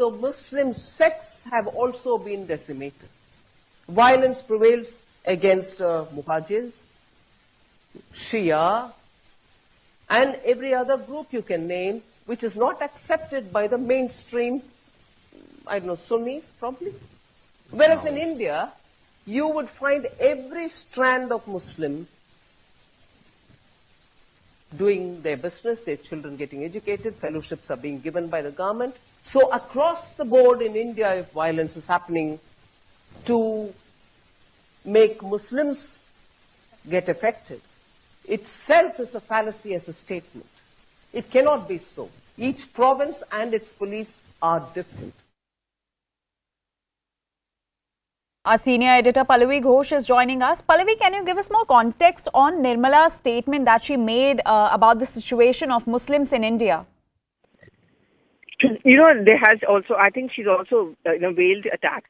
The Muslim sects have also been decimated. Violence prevails against Muhajirs, Shia, and every other group you can name, which is not accepted by the mainstream, Sunnis probably. Whereas in India, you would find every strand of Muslim doing their business, their children getting educated, fellowships are being given by the government. So across the board in India, if violence is happening to make Muslims get affected, itself is a fallacy as a statement. It cannot be so. Each province and its police are different. Our senior editor Pallavi Ghosh is joining us. Pallavi, can you give us more context on Nirmala's statement that she made about the situation of Muslims in India? There has also, I think she's also, veiled attack,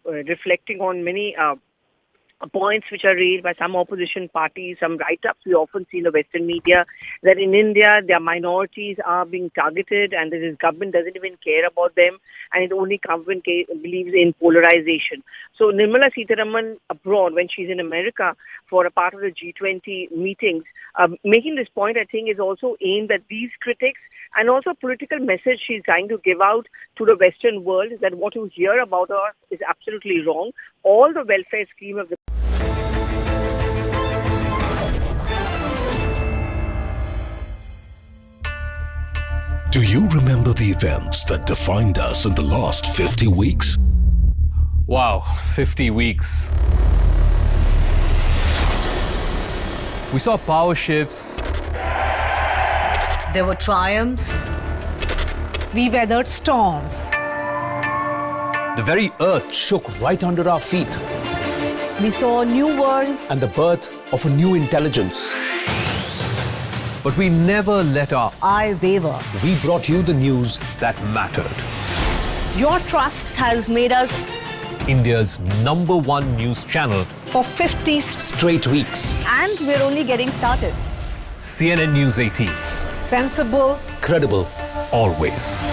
reflecting on many points which are raised by some opposition parties, some write-ups we often see in the Western media, that in India, their minorities are being targeted and that this government doesn't even care about them and it only government believes in polarization. So Nirmala Sitharaman abroad, when she's in America for a part of the G20 meetings, making this point, I think, is also aimed at these critics and also a political message she's trying to give out to the Western world that what you hear about her is absolutely wrong. All the welfare scheme of the Do you remember the events that defined us in the last 50 weeks? Wow, 50 weeks. We saw power shifts. There were triumphs. We weathered storms. The very earth shook right under our feet. We saw new worlds. And the birth of a new intelligence. But we never let our eye waver. We brought you the news that mattered. Your trust has made us India's #1 news channel for 50 straight weeks. And we're only getting started. CNN News 18. Sensible, credible, always.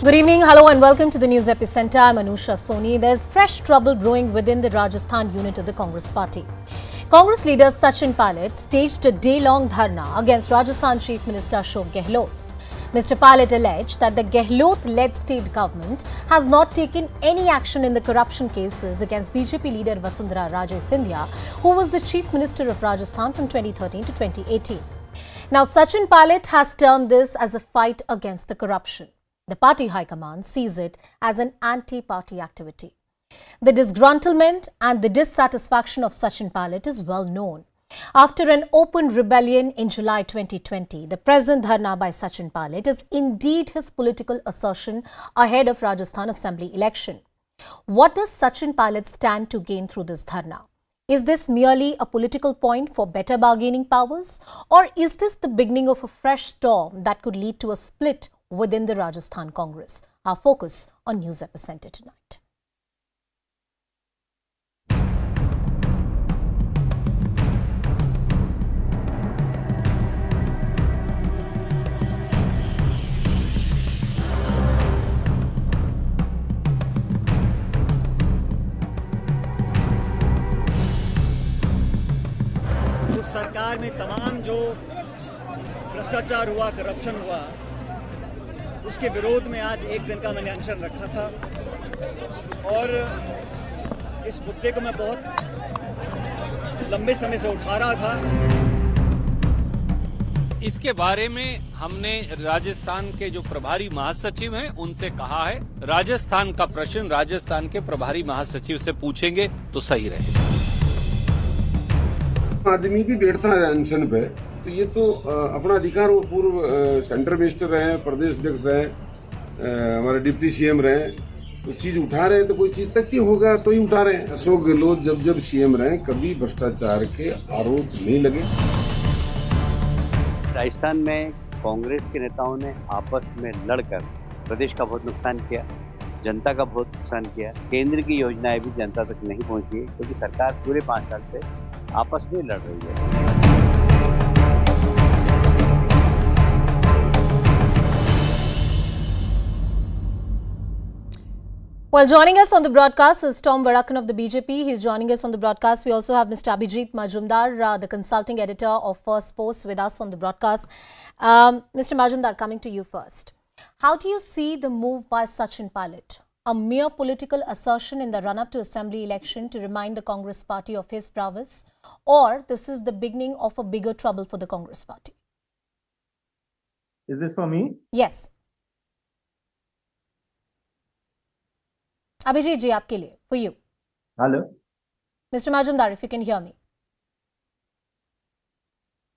Good evening, hello and welcome to the News Epicenter. I'm Anusha Soni. There's fresh trouble brewing within the Rajasthan unit of the Congress party. Congress leader Sachin Pilot staged a day-long dharna against Rajasthan Chief Minister Ashok Gehlot. Mr. Pilot alleged that the Gehlot-led state government has not taken any action in the corruption cases against BJP leader Vasundhara Raje, who was the Chief Minister of Rajasthan from 2013 to 2018. Now, Sachin Pilot has termed this as a fight against the corruption. The party high command sees it as an anti-party activity. The disgruntlement and the dissatisfaction of Sachin Pilot is well known. After an open rebellion in July 2020, the present dharna by Sachin Pilot is indeed his political assertion ahead of Rajasthan Assembly election. What does Sachin Pilot stand to gain through this dharna? Is this merely a political point for better bargaining powers? Or is this the beginning of a fresh storm that could lead to a split within the Rajasthan Congress? Our focus on News Epicenter tonight. तो सरकार में तमाम जो भ्रष्टाचार हुआ, corruption हुआ, उसके विरोध में आज एक दिन का मैंने अनशन रखा था और इस मुद्दे को मैं बहुत लंबे समय से उठा रहा था। इसके बारे में हमने राजस्थान के जो प्रभारी महासचिव हैं उनसे कहा है, राजस्थान का प्रश्न राजस्थान के प्रभारी महासचिव से पूछेंगे तो सही रहेगा। आदमी की बैठता है अनशन पे, तो ये तो अपना अधिकार, वो पूर्व सेंटर मिनिस्टर रहे, प्रदेश अध्यक्ष रहे, हमारे डिप्टी सीएम रहे, तो चीज उठा रहे हैं तो कोई चीज तथ्य होगा तो ही उठा रहे हैं। अशोक गहलोत जब सीएम रहे कभी भ्रष्टाचार के आरोप नहीं लगे। राजस्थान में कांग्रेस के नेताओं ने आपस में लड़कर प्रदेश का बहुत नुकसान किया। जनता का बहुत नुकसान किया। केंद्र की योजनाएं भी जनता तक नहीं पहुंची क्योंकि सरकार पूरे 5 साल से आपस में लड़ रही है। Well, joining us on the broadcast is Tom Varakan of the BJP. He's joining us on the broadcast. We also have Mr. Abhijit Majumdar, the consulting editor of First Post, with us on the broadcast. Mr. Majumdar, coming to you first. How do you see the move by Sachin Pilot? A mere political assertion in the run-up to assembly election to remind the Congress party of his prowess? Or this is the beginning of a bigger trouble for the Congress party? Is this for me? Yes. Abhijit ji, aapke liye, for you. Hello. Mr. Majumdar, if you can hear me.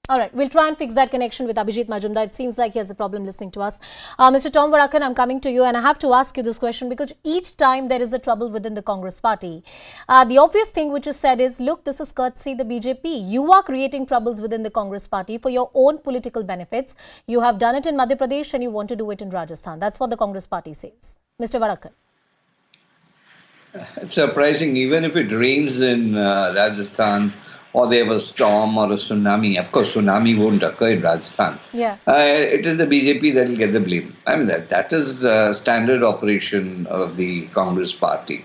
All right, we'll try and fix that connection with Abhijit Majumdar. It seems like he has a problem listening to us. Mr. Tom Varakan, I'm coming to you, and I have to ask you this question because each time there is a trouble within the Congress party, the obvious thing which is said is, look, this is courtesy the BJP. You are creating troubles within the Congress party for your own political benefits. You have done it in Madhya Pradesh and you want to do it in Rajasthan. That's what the Congress party says. Mr. Varakan. It's surprising, even if it rains in Rajasthan or they have a storm or a tsunami. Of course, tsunami won't occur in Rajasthan. Yeah. It is the BJP that will get the blame. I mean, that is standard operation of the Congress party.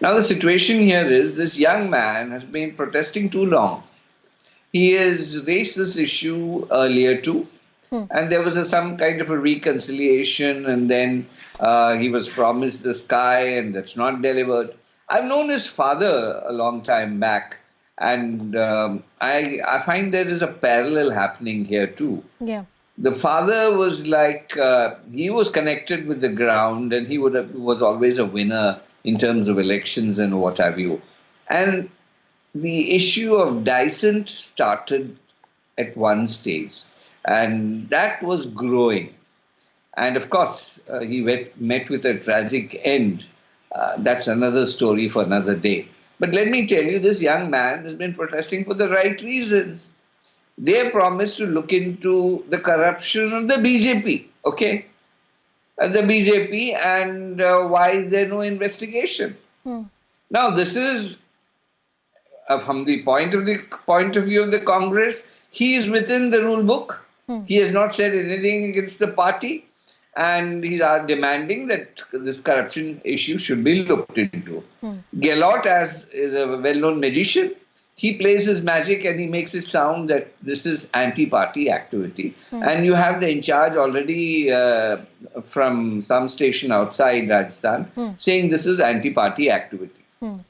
Now, the situation here is this young man has been protesting too long. He has raised this issue earlier too. And there was some kind of a reconciliation, and then he was promised the sky, and that's not delivered. I've known his father a long time back, and I find there is a parallel happening here too. Yeah. The father was like, he was connected with the ground, and he was always a winner in terms of elections and what have you. And the issue of dissent started at one stage. And that was growing. And of course, he met with a tragic end. That's another story for another day. But let me tell you, this young man has been protesting for the right reasons. They promised to look into the corruption of the BJP, okay? The BJP, and why is there no investigation? Now, this is, from the point of view of the Congress, he is within the rule book. He has not said anything against the party, and he is demanding that this corruption issue should be looked into. Gehlot, as is a well-known magician, he plays his magic and he makes it sound that this is anti-party activity. And you have the in charge already from some station outside Rajasthan saying this is anti-party activity.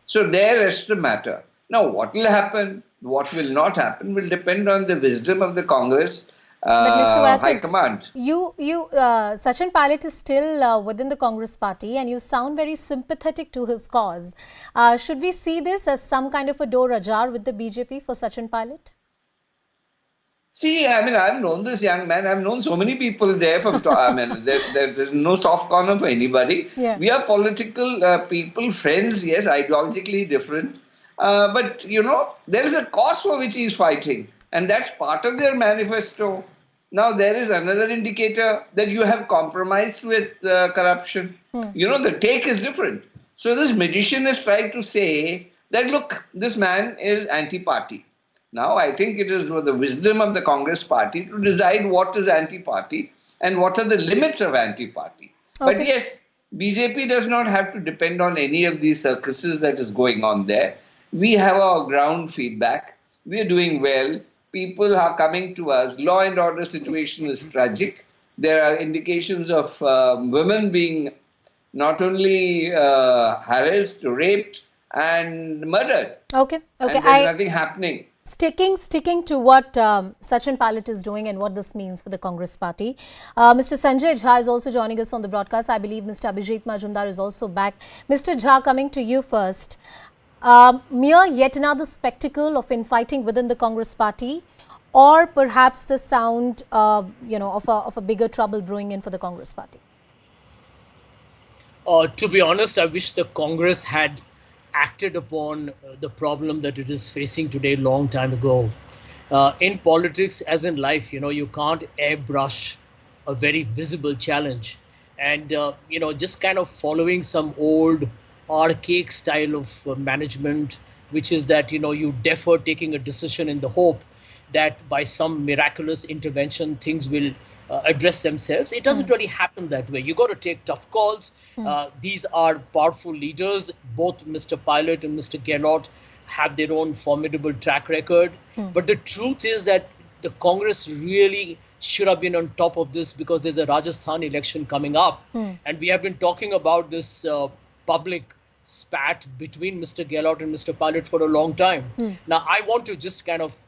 So there rests the matter. Now, what will happen, what will not happen will depend on the wisdom of the Congress High Command. Sachin Pilot is still within the Congress party, and you sound very sympathetic to his cause. Should we see this as some kind of a door ajar with the BJP for Sachin Pilot? See, I mean, I've known this young man. I've known so many people there. I mean, there's no soft corner for anybody. Yeah. We are political people, friends, yes, ideologically different. But, you know, there is a cause for which he is fighting. And that's part of their manifesto. Now, there is another indicator that you have compromised with corruption. You know, the take is different. So this magician is trying to say that, look, this man is anti-party. Now, I think it is the wisdom of the Congress party to decide what is anti-party and what are the limits of anti-party. Okay. But yes, BJP does not have to depend on any of these circuses that is going on there. We have our ground feedback. We are doing well. People are coming to us. Law and order situation is tragic. There are indications of women being not only harassed, raped, and murdered. Okay. And there's nothing happening. Sticking to what Sachin Pilot is doing and what this means for the Congress party. Mr. Sanjay Jha is also joining us on the broadcast. I believe Mr. Abhijit Majumdar is also back. Mr. Jha, coming to you first. Mere yet another spectacle of infighting within the Congress party, or perhaps the sound, of a bigger trouble brewing in for the Congress party? To be honest, I wish the Congress had acted upon the problem that it is facing today long time ago. In politics, as in life, you can't airbrush a very visible challenge. and just kind of following some old archaic style of management, which is that you defer taking a decision in the hope that by some miraculous intervention things will address themselves. It doesn't really happen that way. You got to take tough calls. These are powerful leaders. Both Mr. Pilot and Mr. Gehlot have their own formidable track record. But the truth is that the Congress really should have been on top of this, because there's a Rajasthan election coming up. And we have been talking about this public spat between Mr. Gehlot and Mr. Pilot for a long time. Now, I want to just kind of,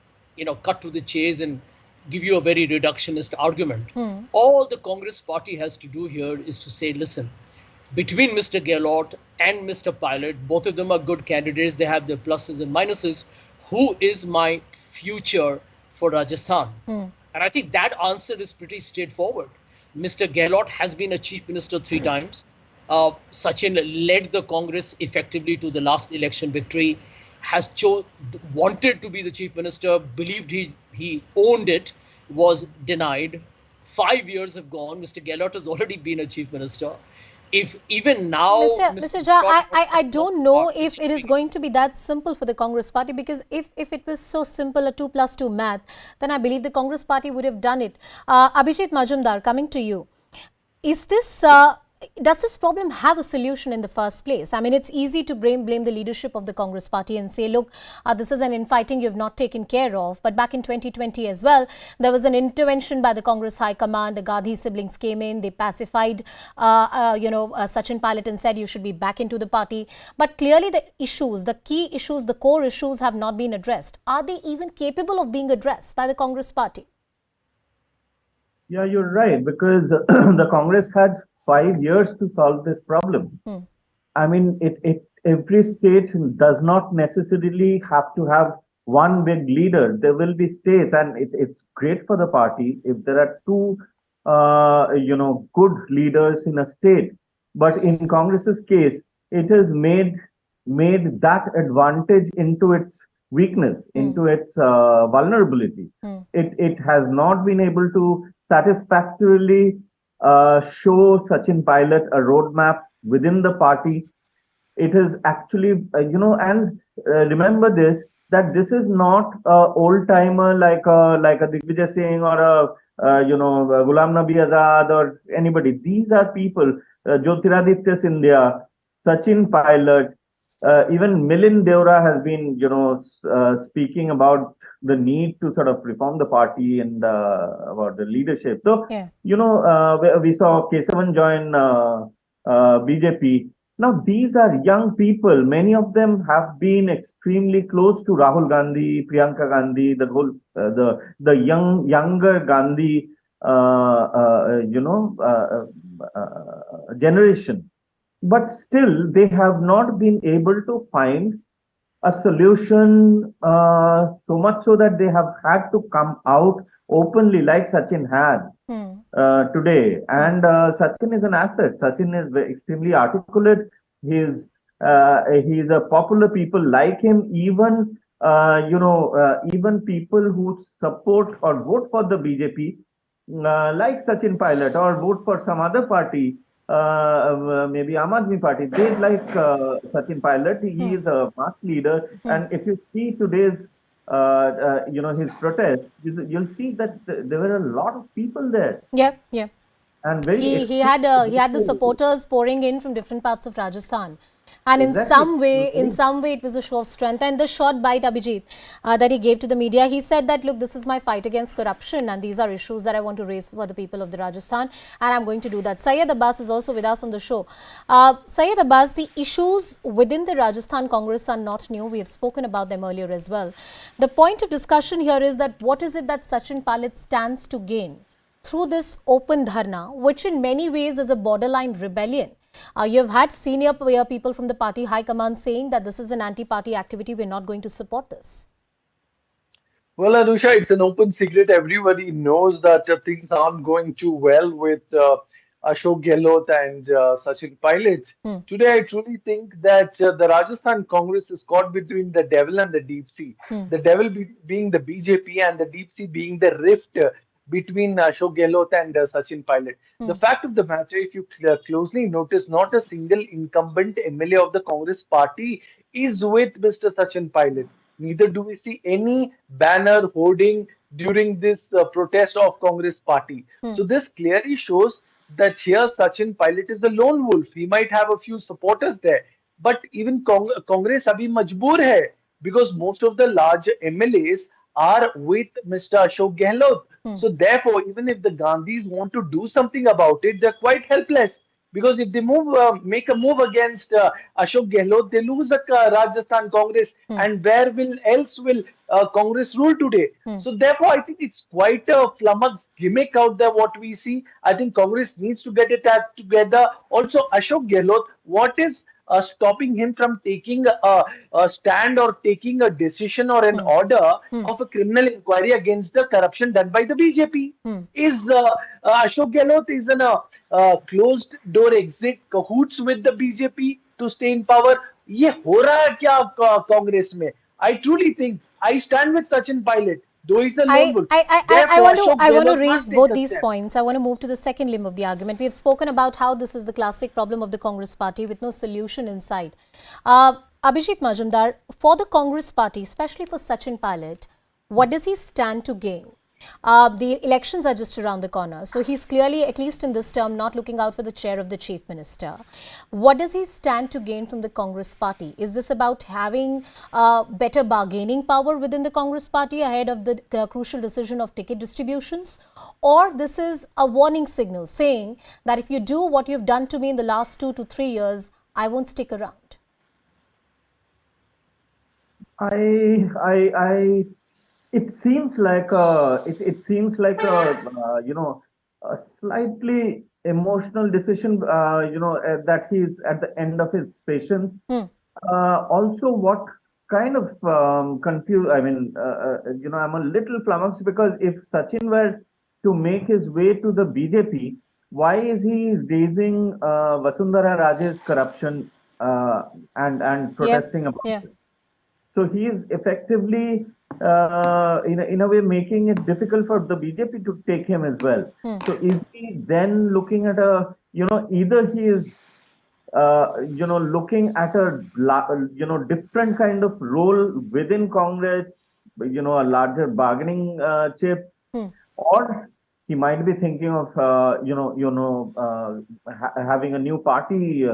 cut to the chase and give you a very reductionist argument. All the Congress party has to do here is to say, listen, between Mr. Gehlot and Mr. Pilot, both of them are good candidates. They have their pluses and minuses. Who is my future for Rajasthan? And I think that answer is pretty straightforward. Mr. Gehlot has been a chief minister 3 times. Sachin led the Congress effectively to the last election victory, has wanted to be the chief minister, believed he owned it, was denied. 5 years have gone. Mr. Gehlot has already been a chief minister. If even now, Mr. Jha, I don't know if it is going to be that simple for the Congress party, because if it was so simple, a 2 plus 2 math, then I believe the Congress party would have done it. Abhijit Majumdar, coming to you, is this does this problem have a solution in the first place? I mean, it's easy to blame the leadership of the Congress party and say, look, this is an infighting you've not taken care of. But back in 2020 as well, there was an intervention by the Congress High Command. The Gandhi siblings came in, they pacified, Sachin Pilot and said you should be back into the party. But clearly the issues, the key issues, the core issues have not been addressed. Are they even capable of being addressed by the Congress party? Yeah, you're right, because the Congress had 5 years to solve this problem. I mean, every state does not necessarily have to have one big leader. There will be states, and it's great for the party if there are 2, good leaders in a state. But in Congress's case, it has made that advantage into its weakness, into its vulnerability. It has not been able to satisfactorily show Sachin Pilot a roadmap within the party. It is actually, and remember this, that this is not a old timer like a Digvijay Singh or a Ghulam Nabi Azad or anybody. These are people, Jyotiraditya Scindia, Sachin Pilot, even Milind Deora has been, speaking about the need to sort of reform the party and about the leadership. So, we saw Kesavan join BJP. Now, these are young people. Many of them have been extremely close to Rahul Gandhi, Priyanka Gandhi, the whole the younger Gandhi, generation. But still, they have not been able to find a solution, so much so that they have had to come out openly like Sachin had today. And Sachin is an asset. Sachin is extremely articulate. He's a popular. People like him. Even even people who support or vote for the BJP, like Sachin Pilot, or vote for some other party, maybe Aam Aadmi Party, they like Sachin Pilot. He is a mass leader, and if you see today's, his protest, you'll see that there were a lot of people there. Yeah. And he had the supporters pouring in from different parts of Rajasthan. And in some way, it was a show of strength. And the short bite, Abhijit, that he gave to the media, he said that, look, this is my fight against corruption, and these are issues that I want to raise for the people of the Rajasthan, and I'm going to do that. Syed Abbas is also with us on the show. Syed Abbas, the issues within the Rajasthan Congress are not new. We have spoken about them earlier as well. The point of discussion here is that what is it that Sachin Pilot stands to gain through this open dharna, which in many ways is a borderline rebellion. You've had senior people from the party high command saying that this is an anti-party activity, we're not going to support this. Well, Anusha, it's an open secret. Everybody knows that things aren't going too well with Ashok Gehlot and Sachin Pilot. Today, I truly think that the Rajasthan Congress is caught between the devil and the deep sea. The devil being the BJP and the deep sea being the rift between Ashok Gehlot and Sachin Pilot. The fact of the matter, if you closely notice, not a single incumbent MLA of the Congress party is with Mr. Sachin Pilot. Neither do we see any banner hoarding during this protest of Congress party. So this clearly shows that here Sachin Pilot is a lone wolf. He might have a few supporters there, but even Congress abhi majboor hai, because most of the large MLAs are with Mr. Ashok Gehlot. So therefore, even if the Gandhis want to do something about it, they're quite helpless. Because if they make a move against Ashok Gehlot, they lose the Rajasthan Congress, and where else will Congress rule today? So therefore, I think it's quite a flummox gimmick out there. What we see, I think Congress needs to get it together. Also, Ashok Gehlot, what is stopping him from taking a stand or taking a decision or an order of a criminal inquiry against the corruption done by the BJP? Is Ashok Gehlot is in a closed door exit cahoots with the BJP to stay in power? ये हो रहा है क्या कांग्रेस में? I truly think I stand with Sachin Pilot. Though he's a lone wolf. I want to raise both these points. I want to move to the second limb of the argument. We have spoken about how this is the classic problem of the Congress party with no solution in sight. Abhijit Majumdar, for the Congress party, especially for Sachin Pilot, what does he stand to gain? The elections are just around the corner. So he's clearly, at least in this term, not looking out for the chair of the chief minister. What does he stand to gain from the Congress party? Is this about having better bargaining power within the Congress party ahead of the crucial decision of ticket distributions? Or this is a warning signal saying that if you do what you've done to me in the last 2 to 3 years, I won't stick around? It seems like a a slightly emotional decision, that he's at the end of his patience. Also, what kind of confused, I'm a little flummoxed, because if Sachin were to make his way to the BJP, why is he raising Vasundhara Raje's corruption and protesting about it? So he is effectively, in a way, making it difficult for the BJP to take him as well. So is he then looking at either he is, looking at a, different kind of role within Congress, a larger bargaining chip, or he might be thinking of, having a new party,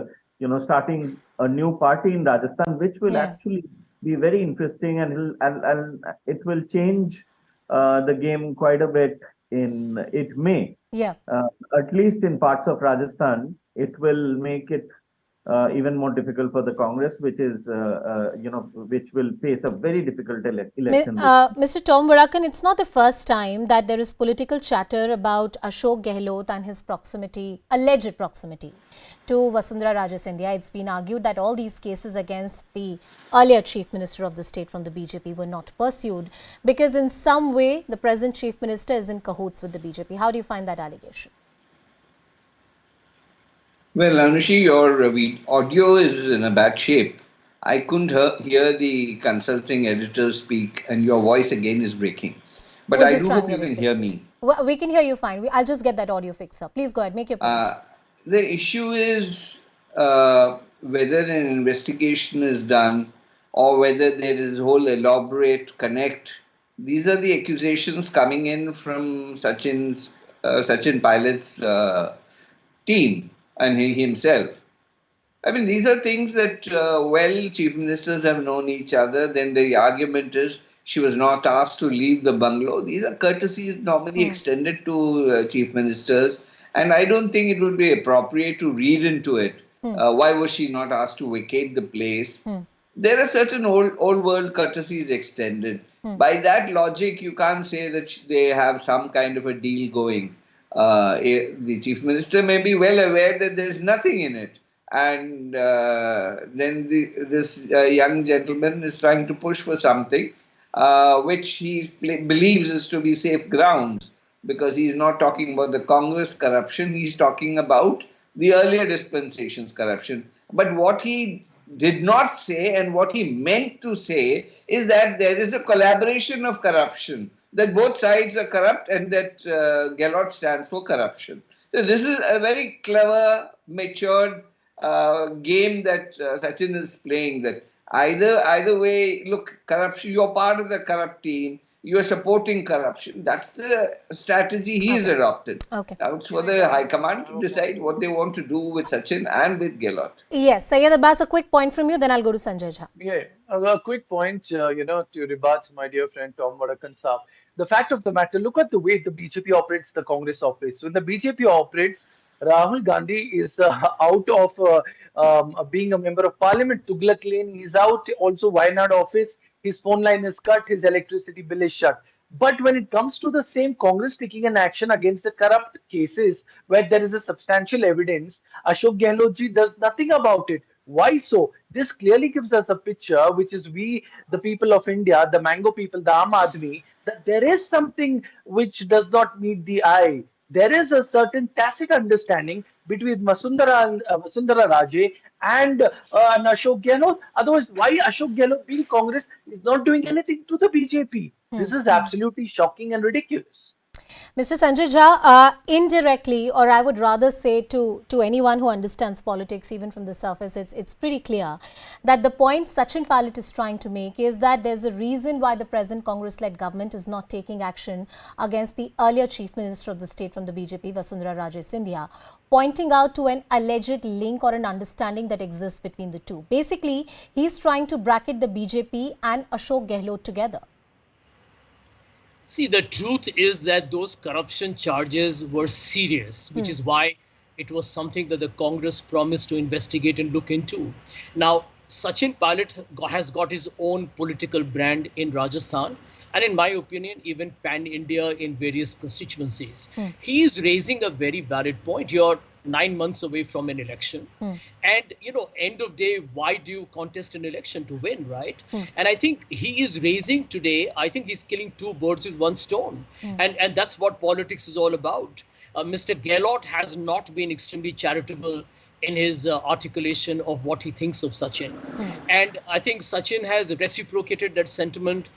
starting a new party in Rajasthan, which will actually be very interesting, and it will change the game quite a bit. It may, at least in parts of Rajasthan, it will make it even more difficult for the Congress, which is which will face a very difficult election. Mr. Tom Varakan, it's not the first time that there is political chatter about Ashok Gehlot and his alleged proximity to Vasundhara Raje. It's been argued that all these cases against the earlier chief minister of the state from the BJP were not pursued because in some way the present chief minister is in cahoots with the BJP. How do you find that allegation? Well, Anushi, your audio is in a bad shape. I couldn't hear the consulting editor speak, and your voice again is breaking. But I do hope you can hear me. Well, we can hear you fine. I'll just get that audio fixed up. Please go ahead, make your point. The issue is whether an investigation is done or whether there is a whole elaborate connect. These are the accusations coming in from Sachin Pilot's team. And he himself. I mean, these are things that, chief ministers have known each other. Then the argument is she was not asked to leave the bungalow. These are courtesies normally extended to chief ministers. And I don't think it would be appropriate to read into it. Why was she not asked to vacate the place? There are certain old world courtesies extended. By that logic, you can't say that they have some kind of a deal going. The chief minister may be well aware that there is nothing in it, and then this young gentleman is trying to push for something which he believes is to be safe grounds, because he is not talking about the Congress corruption, he is talking about the earlier dispensations corruption. But what he did not say and what he meant to say is that there is a collaboration of corruption that both sides are corrupt and that Gehlot stands for corruption. So this is a very clever, matured game that Sachin is playing. That either way, look, corruption. You're part of the corrupt team. You are supporting corruption. That's the strategy he's adopted. Okay. Now it's for the High Command to decide what they want to do with Sachin and with Gehlot. Yes, Sayyid Abbas, a quick point from you, then I'll go to Sanjay Jha. Yeah, a quick point, to rebut my dear friend Tom Vadakan Saab. The fact of the matter, look at the way the BJP operates, the Congress operates. When the BJP operates, Rahul Gandhi is out of being a member of parliament. Tughlaq Lane, he's out. Also, Wayanad office, his phone line is cut, his electricity bill is shut. But when it comes to the same Congress taking an action against the corrupt cases where there is a substantial evidence, Ashok Gehlot ji does nothing about it. Why so? This clearly gives us a picture, which is we, the people of India, the Mango people, the Aam Aadmi, that there is something which does not meet the eye. There is a certain tacit understanding between Vasundhara Raje and Ashok Gehlot. Otherwise, why Ashok Gehlot being Congress is not doing anything to the BJP? This is absolutely shocking and ridiculous. Mr. Sanjay Jha, indirectly, or I would rather say to anyone who understands politics, even from the surface, it's pretty clear that the point Sachin Pilot is trying to make is that there's a reason why the present Congress-led government is not taking action against the earlier Chief Minister of the state from the BJP, Vasundhara Raje Scindia, pointing out to an alleged link or an understanding that exists between the two. Basically, he's trying to bracket the BJP and Ashok Gehlot together. See, the truth is that those corruption charges were serious, which is why it was something that the Congress promised to investigate and look into. Now, Sachin Pilot has got his own political brand in Rajasthan, and in my opinion, even pan-India in various constituencies. He is raising a very valid point. You're 9 months away from an election. And, end of day, why do you contest an election? To win, right? And I think he is raising today, I think he's killing two birds with one stone. And that's what politics is all about. Mr. Gehlot has not been extremely charitable in his articulation of what he thinks of Sachin. And I think Sachin has reciprocated that sentiment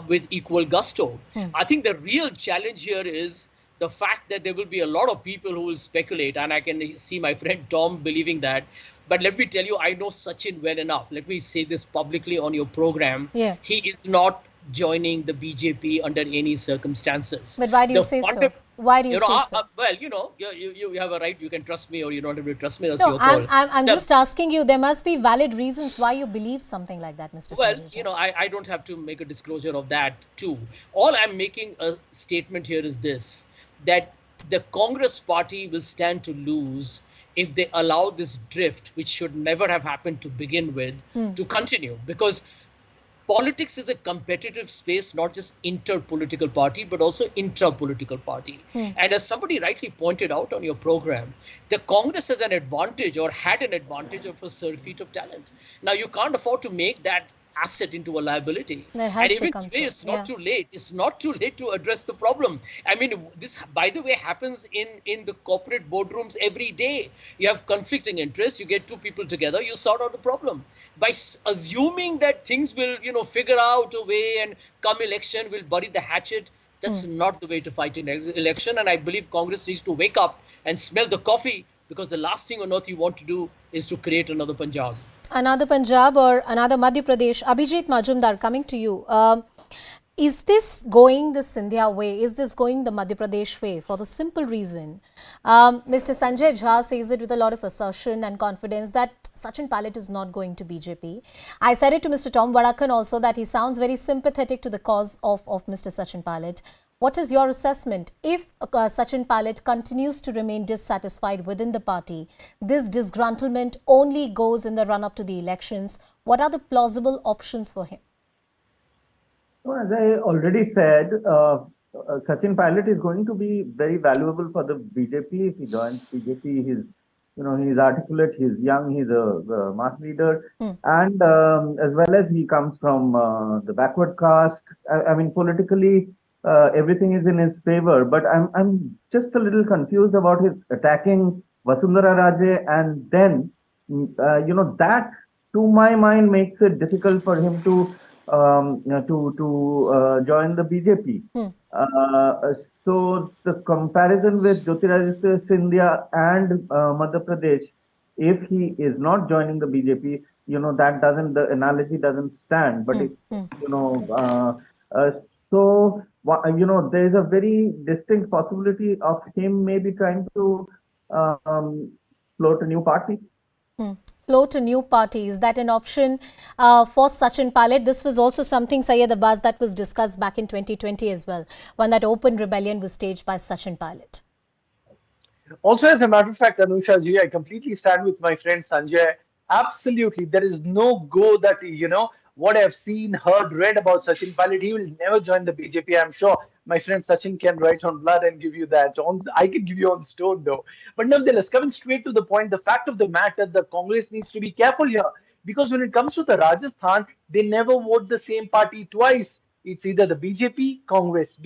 with equal gusto. I think the real challenge here is the fact that there will be a lot of people who will speculate, and I can see my friend Tom believing that. But let me tell you, I know Sachin well enough. Let me say this publicly on your program. Yeah. He is not joining the BJP under any circumstances. But why do you say so? Why do you say so? Well, you have a right. You can trust me or you don't have to trust me. That's your call. call. I'm just asking you. There must be valid reasons why you believe something like that, Mr. Well, Sanjay. I don't have to make a disclosure of that too. All I'm making a statement here is this, that the Congress party will stand to lose if they allow this drift, which should never have happened to begin with, to continue. Because politics is a competitive space, not just inter-political party, but also intra-political party. And as somebody rightly pointed out on your program, the Congress has an advantage or had an advantage of a surfeit of talent. Now, you can't afford to make that asset into a liability. And even today, it's not too late. It's not too late to address the problem. I mean, this, by the way, happens in the corporate boardrooms every day. You have conflicting interests. You get two people together. You sort out the problem. By assuming that things will, figure out a way and come election, will bury the hatchet, that's not the way to fight an election. And I believe Congress needs to wake up and smell the coffee, because the last thing on earth you want to do is to create another Punjab. Another Punjab or another Madhya Pradesh. Abhijit Majumdar, coming to you. Is this going the Scindia way? Is this going the Madhya Pradesh way? For the simple reason, Mr. Sanjay Jha says it with a lot of assertion and confidence that Sachin Pilot is not going to BJP. I said it to Mr. Tom Vadakan also that he sounds very sympathetic to the cause of Mr. Sachin Pilot. What is your assessment? If Sachin Pilot continues to remain dissatisfied within the party, this disgruntlement only goes in the run-up to the elections. What are the plausible options for him? Well, as I already said, Sachin Pilot is going to be very valuable for the BJP if he joins BJP. He's articulate, he's young, he's a mass leader, and as well as he comes from the backward caste. I mean, politically, everything is in his favor, but I'm just a little confused about his attacking Vasundhara Raje, and then that to my mind makes it difficult for him to join the BJP. So the comparison with Jyotiraditya Scindia and Madhya Pradesh, if he is not joining the BJP, that doesn't, the analogy doesn't stand. But if you know, there is a very distinct possibility of him maybe trying to float a new party. Float a new party. Is that an option for Sachin Pilot? This was also something, Syed Abbas, that was discussed back in 2020 as well, when that open rebellion was staged by Sachin Pilot. Also, as a matter of fact, Anusha ji, I completely stand with my friend Sanjay. Absolutely, there is no go that, what I've seen, heard, read about Sachin Pilot, he will never join the BJP. I'm sure my friend Sachin can write on blood and give you that. I can give you on stone, though. But nonetheless, coming straight to the point, the fact of the matter, the Congress needs to be careful here. Because when it comes to the Rajasthan, they never vote the same party twice. It's either the BJP, Congress,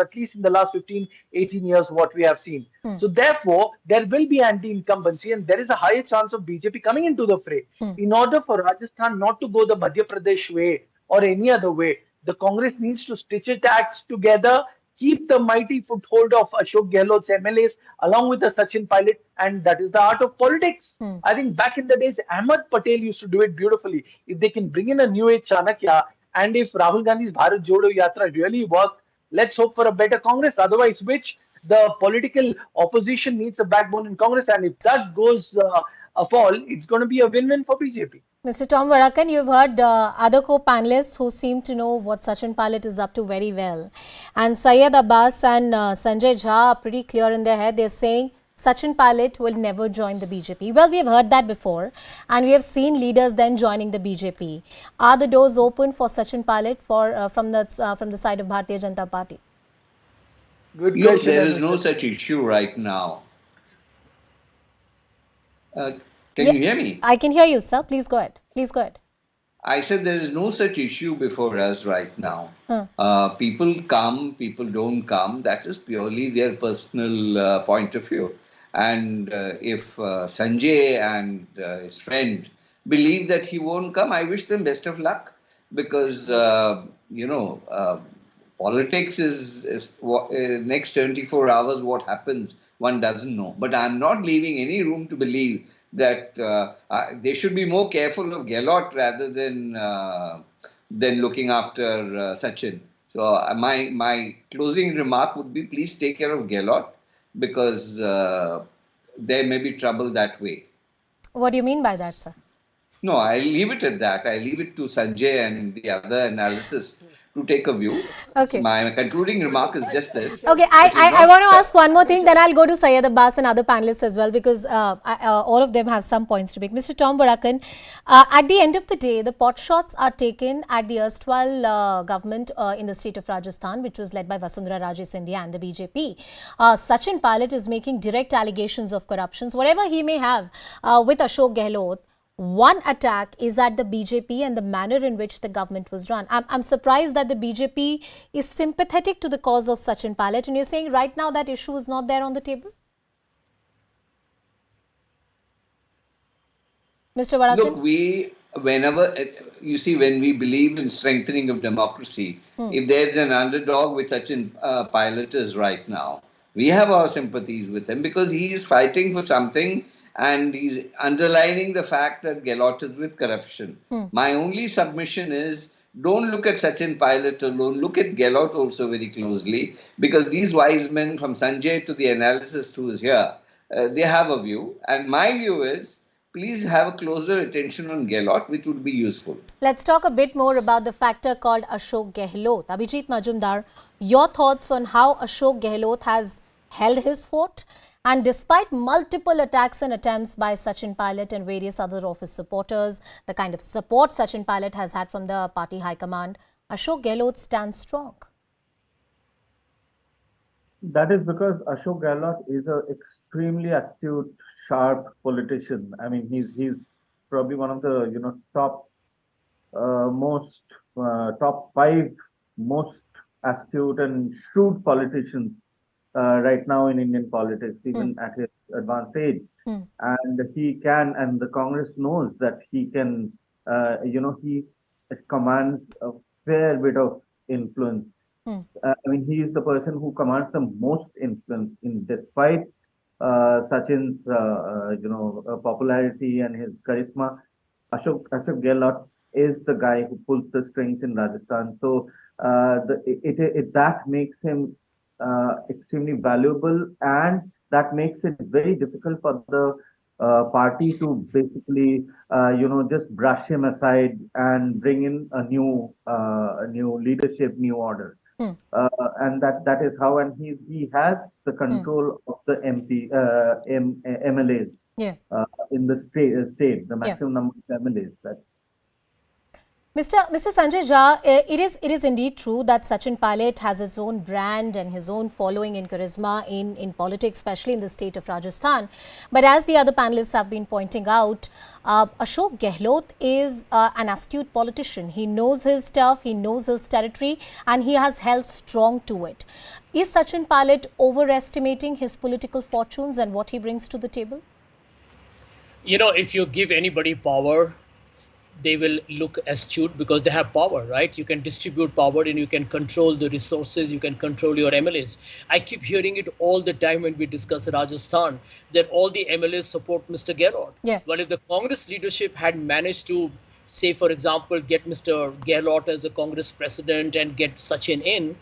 at least in the last 15, 18 years, what we have seen. So therefore, there will be anti-incumbency and there is a higher chance of BJP coming into the fray. In order for Rajasthan not to go the Madhya Pradesh way or any other way, the Congress needs to stitch its acts together, keep the mighty foothold of Ashok Gehlot's MLAs along with the Sachin Pilot, and that is the art of politics. I think back in the days, Ahmed Patel used to do it beautifully. If they can bring in a new age Chanakya, and if Rahul Gandhi's Bharat Jodo Yatra really worked, let's hope for a better Congress. Otherwise, the political opposition needs a backbone in Congress. And if that goes afall, it's going to be a win-win for BJP. Mr. Tom Varakan, you've heard other co-panelists who seem to know what Sachin Pilot is up to very well. And Syed Abbas and Sanjay Jha are pretty clear in their head. They're saying Sachin Pilot will never join the BJP. Well, we have heard that before, and we have seen leaders then joining the BJP. Are the doors open for Sachin Pilot from the side of Bharatiya Janata Party? Good Look, there is no such issue right now. Can you hear me? I can hear you, sir. Please go ahead. Please go ahead. I said there is no such issue before us right now. People come, people don't come. That is purely their personal point of view. And if Sanjay and his friend believe that he won't come, I wish them best of luck. Because, politics is next 24 hours what happens, one doesn't know. But I'm not leaving any room to believe that they should be more careful of Gehlot rather than looking after Sachin. So my closing remark would be, please take care of Gehlot, because there may be trouble that way. What do you mean by that, sir? No, I'll leave it at that. I'll leave it to Sanjay and the other analysis to take a view. Okay. So my concluding remark is just this. Okay, I want to ask one more thing, then I'll go to Syed Abbas and other panelists as well, because all of them have some points to make. Mr. Tom Varakan, at the end of the day, the pot shots are taken at the erstwhile government in the state of Rajasthan, which was led by Vasundhara Raje Scindia and the BJP. Sachin Pilot is making direct allegations of corruptions, whatever he may have with Ashok Gehlot. One attack is at the BJP and the manner in which the government was run. I'm surprised that the BJP is sympathetic to the cause of Sachin Pilot, and you're saying right now that issue is not there on the table? Mr. Varakan? Look, when we believe in strengthening of democracy, if there's an underdog which Sachin Pilot is right now, we have our sympathies with him, because he is fighting for something. And he's underlining the fact that Gehlot is with corruption. My only submission is, don't look at Sachin Pilot alone, look at Gehlot also very closely, because these wise men, from Sanjay to the analyst who is here, they have a view. And my view is, please have a closer attention on Gehlot, which would be useful. Let's talk a bit more about the factor called Ashok Gehlot. Abhijit Majumdar, your thoughts on how Ashok Gehlot has held his fort? And despite multiple attacks and attempts by Sachin Pilot and various other office supporters, the kind of support Sachin Pilot has had from the party high command, Ashok Gehlot stands strong. That is because Ashok Gehlot is an extremely astute, sharp politician. I mean, he's probably one of the top 5 most astute and shrewd politicians right now in Indian politics, even at his advanced age. And he can, and the Congress knows that he can, he commands a fair bit of influence. I mean, he is the person who commands the most influence in, despite Sachin's, popularity and his charisma. Ashok Gehlot is the guy who pulls the strings in Rajasthan. So that makes him extremely valuable, and that makes it very difficult for the party to basically, just brush him aside and bring in a new leadership, new order. And that is how, and he has the control of the MLAs in the state, the maximum number of MLAs. Mr. Sanjay Jha, it is indeed true that Sachin Pilot has his own brand and his own following and charisma in politics, especially in the state of Rajasthan. But as the other panelists have been pointing out, Ashok Gehlot is an astute politician. He knows his stuff, he knows his territory, and he has held strong to it. Is Sachin Pilot overestimating his political fortunes and what he brings to the table? You know, if you give anybody power, they will look astute because they have power, right? You can distribute power and you can control the resources, you can control your MLAs. I keep hearing it all the time when we discuss Rajasthan, that all the MLAs support Mr. Gehlot. Yeah. Well, if the Congress leadership had managed to, say, for example, get Mr. Gehlot as a Congress president and get Sachin in,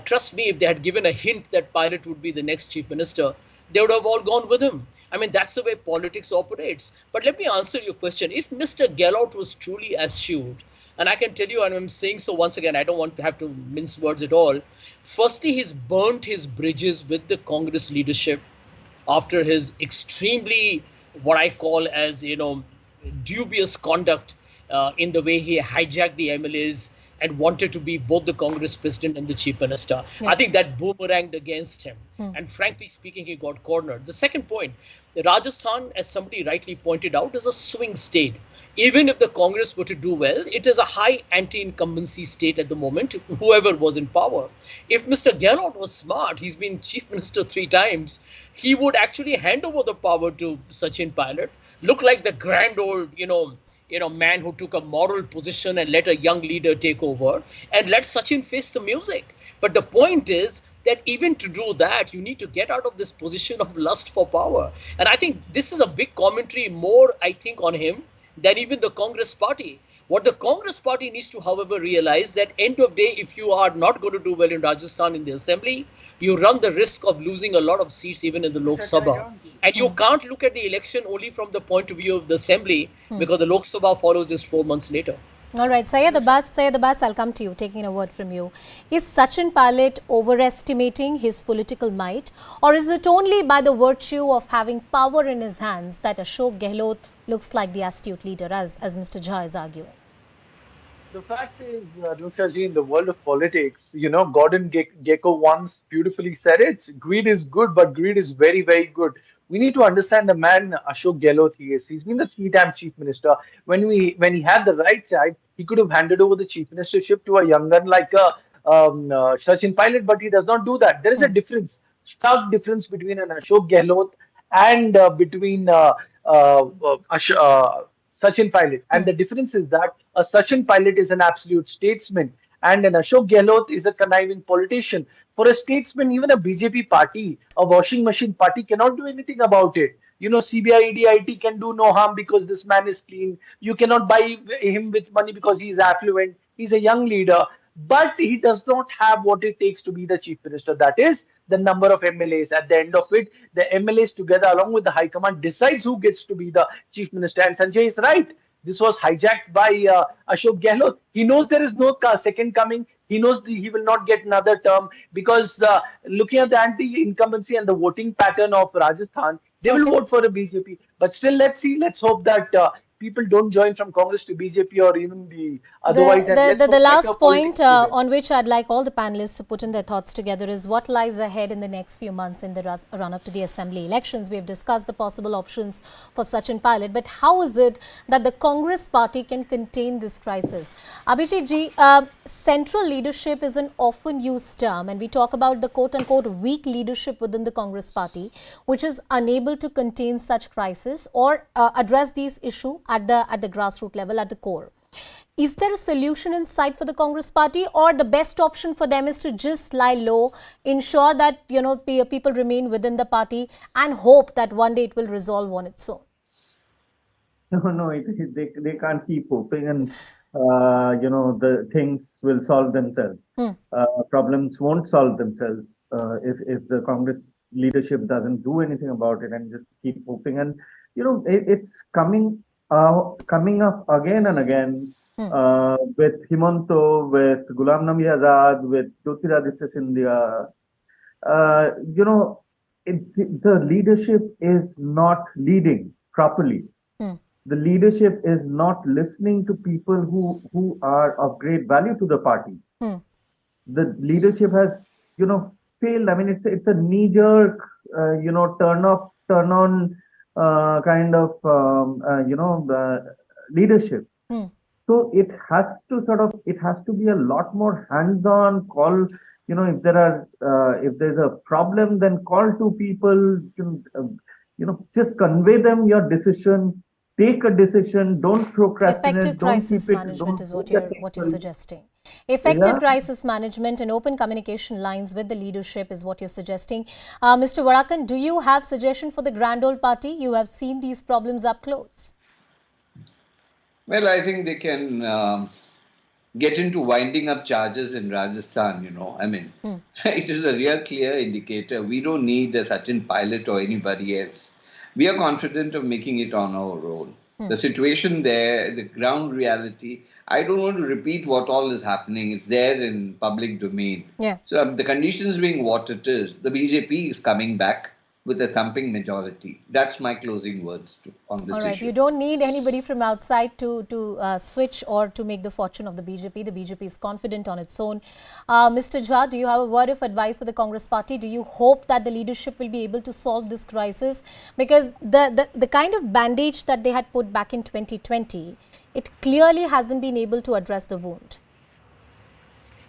trust me, if they had given a hint that Pilot would be the next chief minister, they would have all gone with him. I mean, that's the way politics operates. But let me answer your question. If Mr. Gehlot was truly astute, and I can tell you, and I'm saying so once again, I don't want to have to mince words at all. Firstly, he's burnt his bridges with the Congress leadership after his extremely, what I call as, dubious conduct in the way he hijacked the MLAs and wanted to be both the Congress president and the chief minister. Yeah. I think that boomeranged against him. And frankly speaking, he got cornered. The second point, Rajasthan, as somebody rightly pointed out, is a swing state. Even if the Congress were to do well, it is a high anti-incumbency state at the moment, whoever was in power. If Mr. Gehlot was smart, he's been chief minister 3 times, he would actually hand over the power to Sachin Pilot, look like the grand old, man who took a moral position and let a young leader take over and let Sachin face the music. But the point is that even to do that, you need to get out of this position of lust for power. And I think this is a big commentary more, I think, on him than even the Congress party. What the Congress party needs to, however, realize that end of day, if you are not going to do well in Rajasthan in the assembly, you run the risk of losing a lot of seats even in the Lok Sabha. And you can't look at the election only from the point of view of the assembly because the Lok Sabha follows just 4 months later. All right, Syed Abbas, I'll come to you, taking a word from you. Is Sachin Pilot overestimating his political might, or is it only by the virtue of having power in his hands that Ashok Gehlot looks like the astute leader, as Mr. Jha is arguing? The fact is, Anushka-ji, in the world of politics, Gordon Gekko once beautifully said it, greed is good, but greed is very, very good. We need to understand the man Ashok Gehlot he is. He's been the 3-time chief minister. When he had the right time, he could have handed over the chief ministership to a young gun like Sachin Pilot, but he does not do that. There is a difference, stark difference between an Ashok Gehlot and between Sachin Pilot. And the difference is that a Sachin Pilot is an absolute statesman and an Ashok Gehlot is a conniving politician. For a statesman, even a BJP party, a washing machine party cannot do anything about it. CBI, EDIT can do no harm because this man is clean. You cannot buy him with money because he is affluent. He's a young leader. But he does not have what it takes to be the chief minister. That is the number of MLAs. At the end of it, the MLAs together along with the High Command decides who gets to be the chief minister. And Sanjay is right. This was hijacked by Ashok Gehlot. He knows there is no second coming. He knows he will not get another term because looking at the anti-incumbency and the voting pattern of Rajasthan, they will vote for a BJP. But still, let's see. Let's hope that people don't join from Congress to BJP or even the otherwise. The last point on which I'd like all the panelists to put in their thoughts together is what lies ahead in the next few months in the run-up to the assembly elections. We have discussed the possible options for Sachin Pilot, but how is it that the Congress party can contain this crisis? Abhijit ji, central leadership is an often used term, and we talk about the quote-unquote weak leadership within the Congress party, which is unable to contain such crisis or address these issues at the grassroots level, at the core. Is there a solution in sight for the Congress party, or the best option for them is to just lie low, ensure that people remain within the party and hope that one day it will resolve on its own? No, they can't keep hoping, and the things will solve themselves. Problems won't solve themselves if the Congress leadership doesn't do anything about it and just keep hoping. And it's coming up again and again with Himanto, with Ghulam Nabi Azad, with Jyotiraditya Scindia. The leadership is not leading properly. The leadership is not listening to people who are of great value to the party. The leadership has, failed. I mean, it's a knee-jerk, turn on kind of, leadership. So it has to be a lot more hands-on. Call, if there's a problem, then call two people. Just convey them your decision. Take a decision. Don't procrastinate. Effective crisis management is what you're suggesting. Effective crisis management and open communication lines with the leadership is what you're suggesting. Mr. Varakan, do you have suggestion for the grand old party? You have seen these problems up close. Well, I think they can get into winding up charges in Rajasthan, I mean, it is a real clear indicator. We don't need a Sachin Pilot or anybody else. We are confident of making it on our own. The situation there, the ground reality, I don't want to repeat what all is happening. It's there in public domain. So the conditions being what it is, the BJP is coming back with a thumping majority. That's my closing words on this issue. All right, you don't need anybody from outside to switch or to make the fortune of the BJP. The BJP is confident on its own. Mr. Jha, do you have a word of advice for the Congress party? Do you hope that the leadership will be able to solve this crisis? Because the kind of bandage that they had put back in 2020, it clearly hasn't been able to address the wound.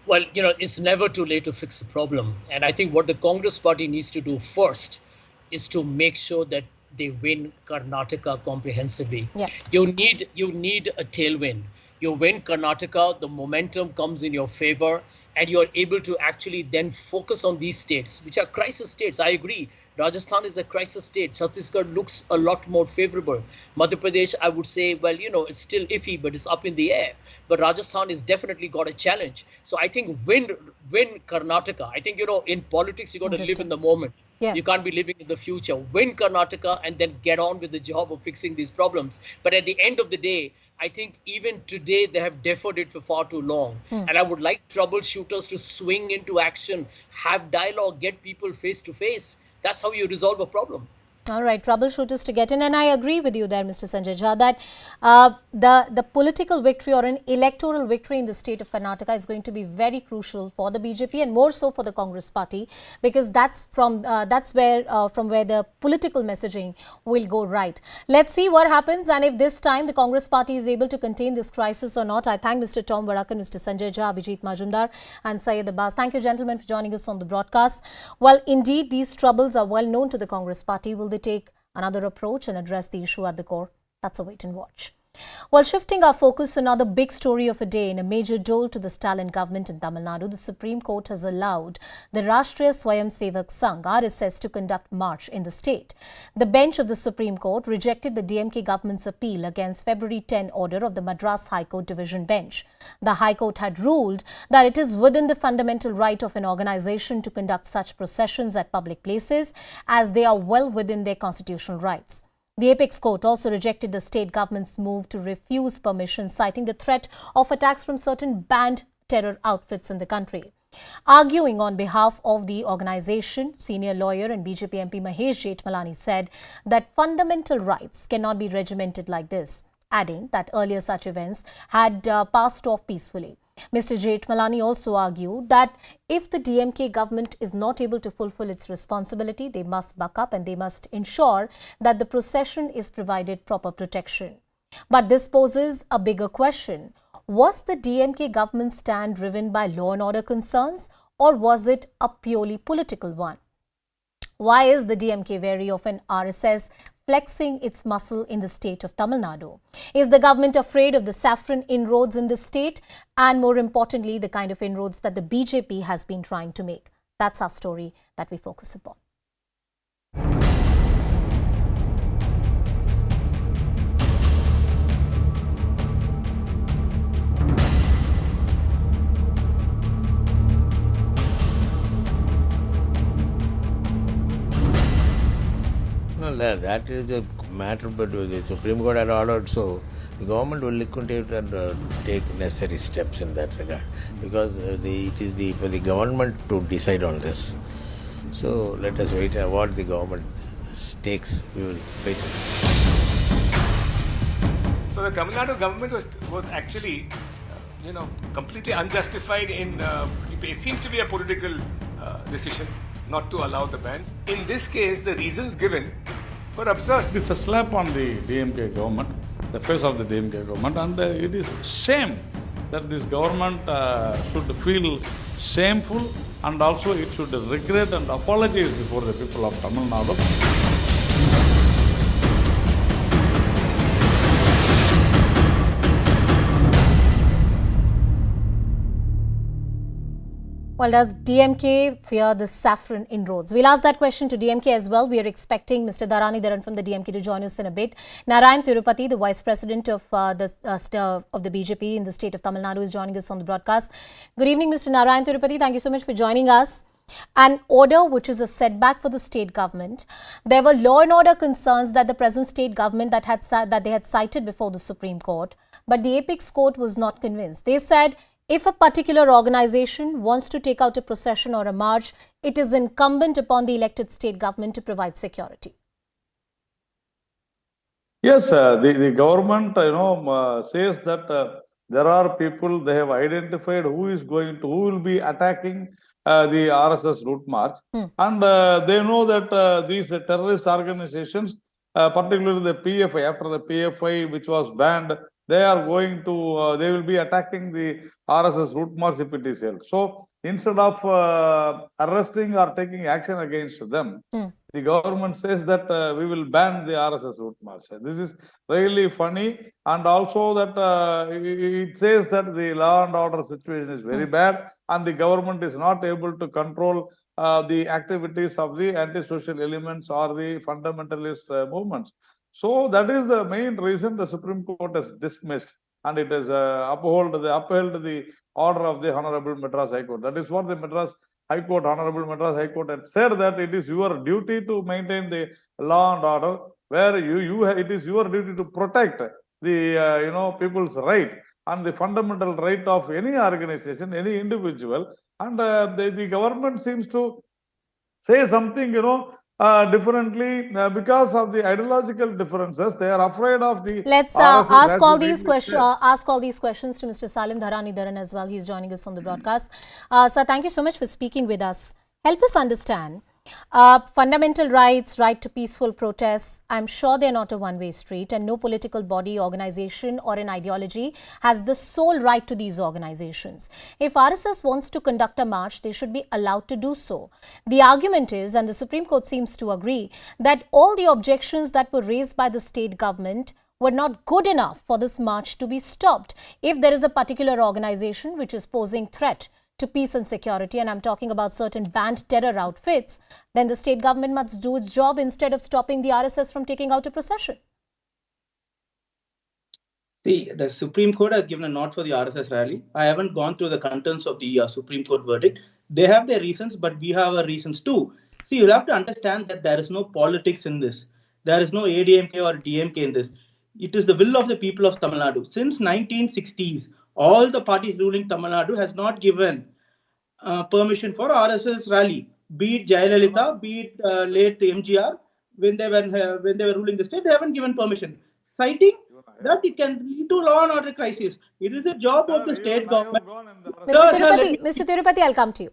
Well, it's never too late to fix a problem. And I think what the Congress party needs to do first is to make sure that they win Karnataka comprehensively. You need a tailwind. You win Karnataka, the momentum comes in your favor, and you're able to actually then focus on these states, which are crisis states. I agree. Rajasthan is a crisis state. Chhattisgarh looks a lot more favorable. Madhya Pradesh, I would say, well, it's still iffy, but it's up in the air. But Rajasthan has definitely got a challenge. So I think win Karnataka. I think, in politics, you got to live in the moment. You can't be living in the future. Win Karnataka and then get on with the job of fixing these problems. But at the end of the day, I think even today they have deferred it for far too long. And I would like troubleshooters to swing into action, have dialogue, get people face to face. That's how you resolve a problem. All right, troubleshooters to get in. And I agree with you there, Mr. Sanjay Jha, that the political victory or an electoral victory in the state of Karnataka is going to be very crucial for the BJP and more so for the Congress party, because that's from where the political messaging will go right. Let's see what happens, and if this time the Congress party is able to contain this crisis or not. I thank Mr. Tom Varakan, Mr. Sanjay Jha, Abhijit Majumdar and Syed Abbas. Thank you, gentlemen, for joining us on the broadcast. Well, indeed, these troubles are well known to the Congress party. Will they take another approach and address the issue at the core? That's a wait and watch. While shifting our focus to another big story of a day, in a major dole to the Stalin government in Tamil Nadu, the Supreme Court has allowed the Rashtriya Swayamsevak Sangh (RSS) to conduct march in the state. The bench of the Supreme Court rejected the DMK government's appeal against February 10 order of the Madras High Court Division Bench. The High Court had ruled that it is within the fundamental right of an organization to conduct such processions at public places, as they are well within their constitutional rights. The Apex Court also rejected the state government's move to refuse permission, citing the threat of attacks from certain banned terror outfits in the country. Arguing on behalf of the organization, senior lawyer and BJP MP Mahesh Jethmalani said that fundamental rights cannot be regimented like this, adding that earlier such events had passed off peacefully. Mr. Jethmalani also argued that if the DMK government is not able to fulfill its responsibility, they must buck up and they must ensure that the procession is provided proper protection. But this poses a bigger question. Was the DMK government's stand driven by law and order concerns, or was it a purely political one? Why is the DMK wary of an RSS flexing its muscle in the state of Tamil Nadu. Is the government afraid of the saffron inroads in the state, and more importantly, the kind of inroads that the BJP has been trying to make? That's our story that we focus upon. No, that is the matter, but the Supreme Court had ordered, so the government will look into it and take necessary steps in that regard, because it is for the government to decide on this. So let us wait and what the government takes. We will wait. So the Tamil Nadu government was actually, completely unjustified in. It seems to be a political decision not to allow the ban. In this case, the reasons given were absurd. It's a slap on the DMK government, the face of the DMK government, and it is shame that this government should feel shameful, and also it should regret and apologize before the people of Tamil Nadu. Well, does DMK fear the saffron inroads? We'll ask that question to DMK as well. We are expecting Mr. Dharanidharan from the DMK to join us in a bit. Narayan Tirupati, the Vice President of the BJP in the state of Tamil Nadu, is joining us on the broadcast. Good evening, Mr. Narayan Tirupati. Thank you so much for joining us. An order which is a setback for the state government. There were law and order concerns that the present state government that they had cited before the Supreme Court, but the apex court was not convinced. They said, if a particular organization wants to take out a procession or a march, it is incumbent upon the elected state government to provide security. Yes, the government, says that there are people they have identified who will be attacking the RSS route march, and they know that these terrorist organizations, particularly the PFI, after the PFI which was banned, they will be attacking the RSS route march if it is held. So instead of arresting or taking action against them, the government says that we will ban the RSS route march. This is really funny, and also that it says that the law and order situation is very bad, and the government is not able to control the activities of the anti-social elements or the fundamentalist movements. So that is the main reason the Supreme Court has dismissed, and it has upheld the order of the Honorable Madras High Court. That is what the Madras High Court, Honorable Madras High Court had said, that it is your duty to maintain the law and order, where it is your duty to protect the people's right and the fundamental right of any organization, any individual. And the government seems to say something, differently because of the ideological differences. They are afraid of the. Let's ask all these questions. Ask all these questions to Mr. Salim Dharanidharan as well. He's joining us on the broadcast. Sir, thank you so much for speaking with us. Help us understand fundamental rights, right to peaceful protests. I'm sure they're not a one-way street, and no political body, organization or an ideology has the sole right to these organizations. If RSS wants to conduct a march, they should be allowed to do so. The argument is, and the Supreme Court seems to agree, that all the objections that were raised by the state government were not good enough for this march to be stopped. If there is a particular organization which is posing threat to peace and security, and I'm talking about certain banned terror outfits, then the state government must do its job instead of stopping the RSS from taking out a procession. See, the Supreme Court has given a nod for the RSS rally. I haven't gone through the contents of the Supreme Court verdict. They have their reasons, but we have our reasons too. See, you'll have to understand that there is no politics in this. There is no ADMK or DMK in this. It is the will of the people of Tamil Nadu. Since 1960s, all the parties ruling Tamil Nadu has not given permission for RSS rally. Be it Jayalalitha, be it late MGR, when they were ruling the state, they haven't given permission, citing that it can lead to law and order crisis. It is the job of the state government. Mr. Tirupati,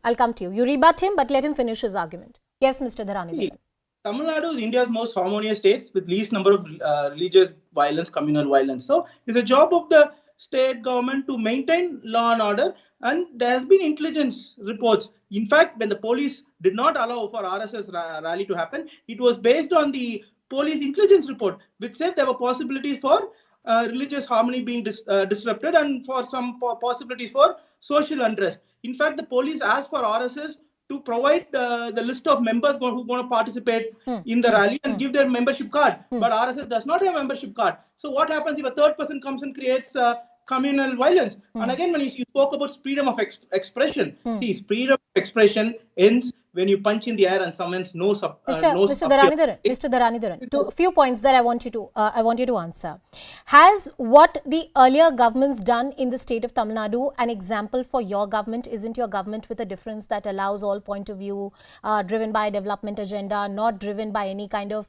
I'll come to you. You rebut him, but let him finish his argument. Yes, Mr. Dharanidharan. Tamil Nadu is India's most harmonious states with least number of religious violence, communal violence. So it's a job of the state government to maintain law and order, and there has been intelligence reports. In fact, when the police did not allow for RSS rally to happen, it was based on the police intelligence report, which said there were possibilities for religious harmony being disrupted and for some possibilities for social unrest. In fact, the police asked for RSS to provide the list of members who are going to participate in the rally and give their membership card. But RSS does not have a membership card. So what happens if a third person comes and creates communal violence? And again, when you spoke about freedom of expression, see, freedom of expression ends when you punch in the air and someone's nose up. Mr. Dharanidharan, a few points that I want you to answer. Has what the earlier governments done in the state of Tamil Nadu an example for your government? Isn't your government with a difference that allows all point of view, driven by a development agenda, not driven by any kind of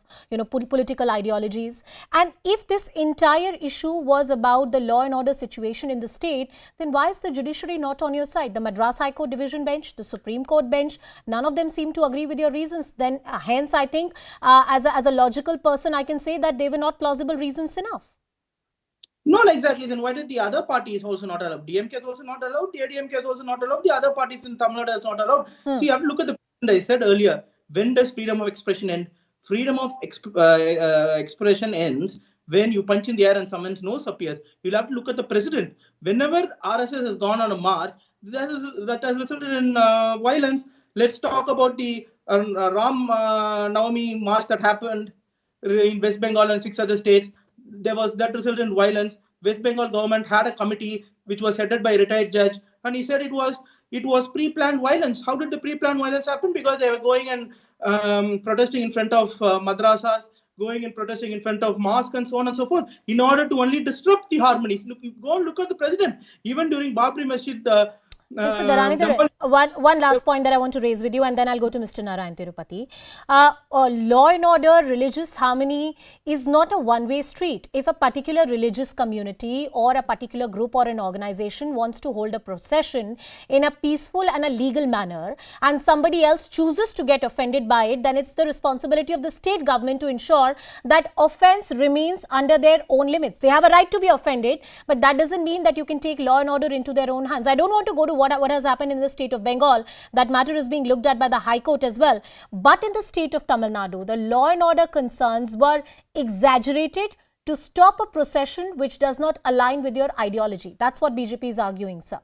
political ideologies? And if this entire issue was about the law and order situation in the state, then why is the judiciary not on your side? The Madras High Court Division Bench, the Supreme Court Bench, none of them seem to agree with your reasons. Then hence I think as a logical person I can say that they were not plausible reasons enough. Not exactly. Then why did the other parties also not allowed? DMK is also not allowed. ADMK is also not allowed. The other parties in Tamil Nadu is not allowed. So you have to look at the point I said earlier. When does freedom of expression end? Freedom of expression ends when you punch in the air and someone's nose appears. You'll have to look at the president. Whenever RSS has gone on a march, that has resulted in violence. Let's talk about the Ram Navami march that happened in West Bengal and 6 other states. That resulted in violence. West Bengal government had a committee which was headed by a retired judge, and he said it was pre-planned violence. How did the pre-planned violence happen? Because they were going and protesting in front of madrasas, going and protesting in front of mosques and so on and so forth, in order to only disrupt the harmony. Go and look at the president. Even during Babri Masjid, Mr. Dharanidharan, one last point that I want to raise with you, and then I'll go to Mr. Narayan Tirupati. Law and order, religious harmony is not a one-way street. If a particular religious community or a particular group or an organization wants to hold a procession in a peaceful and a legal manner, and somebody else chooses to get offended by it, then it's the responsibility of the state government to ensure that offense remains under their own limits. They have a right to be offended, but that doesn't mean that you can take law and order into their own hands. I don't want to go to what has happened in the state of Bengal. That matter is being looked at by the High Court as well. But in the state of Tamil Nadu, the law and order concerns were exaggerated to stop a procession which does not align with your ideology. That's what BJP is arguing, sir.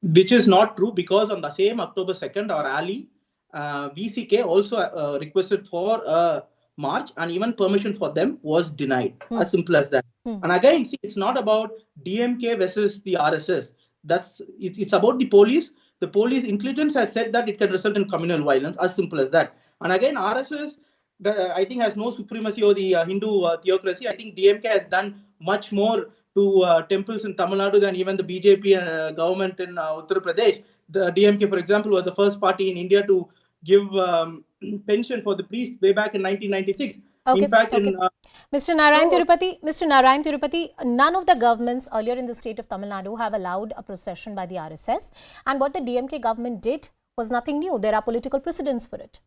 Which is not true, because on the same October 2nd, our rally, VCK also requested for a march, and even permission for them was denied. As simple as that. And again, see, it's not about DMK versus the RSS. It's about the police. The police intelligence has said that it can result in communal violence. As simple as that. And again, RSS, I think, has no supremacy over the Hindu theocracy. I think DMK has done much more to temples in Tamil Nadu than even the BJP government in Uttar Pradesh. The DMK, for example, was the first party in India to give pension for the priests way back in 1996. Okay, in fact, okay. Mr. Narayan Tirupati, none of the governments earlier in the state of Tamil Nadu have allowed a procession by the RSS, and what the DMK government did was nothing new. There are political precedents for it.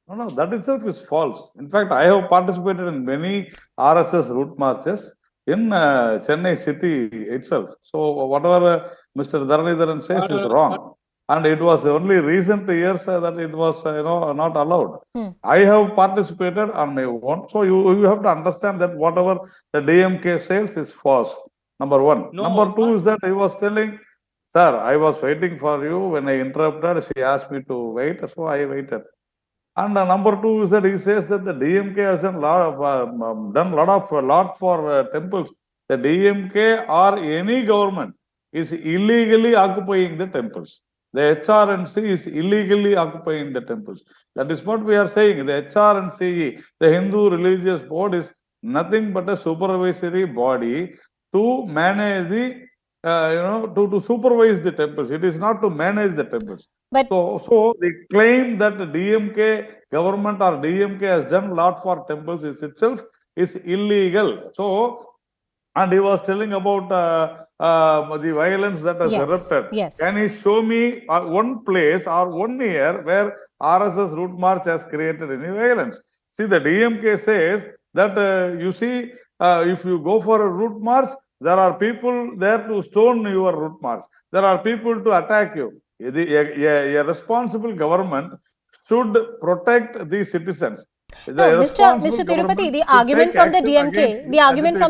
No, that itself is false. In fact, I have participated in many RSS route marches in Chennai city itself. So whatever Mr. Dharanidharan says is wrong. And it was only recent years that it was not allowed. I have participated on my own. So you have to understand that whatever the DMK says is false. Number one. Number two is that he was telling, sir, I was waiting for you. When I interrupted, she asked me to wait, so I waited. And number two is that he says that the DMK has done lot for temples. The DMK or any government is illegally occupying the temples. The HRNC is illegally occupying the temples. That is what we are saying. The HRNC, the Hindu Religious Board, is nothing but a supervisory body to manage the, to supervise the temples. It is not to manage the temples. But so the claim that the DMK government or DMK has done a lot for temples itself is illegal. So, and he was telling about the violence that has erupted. Yes. Can you show me one place or 1 year where RSS route march has created any violence? See, the DMK says that you see, if you go for a route march, there are people there to stone your route march. There are people to attack you. A responsible government should protect the citizens. No, Mr. Tirupati, the argument from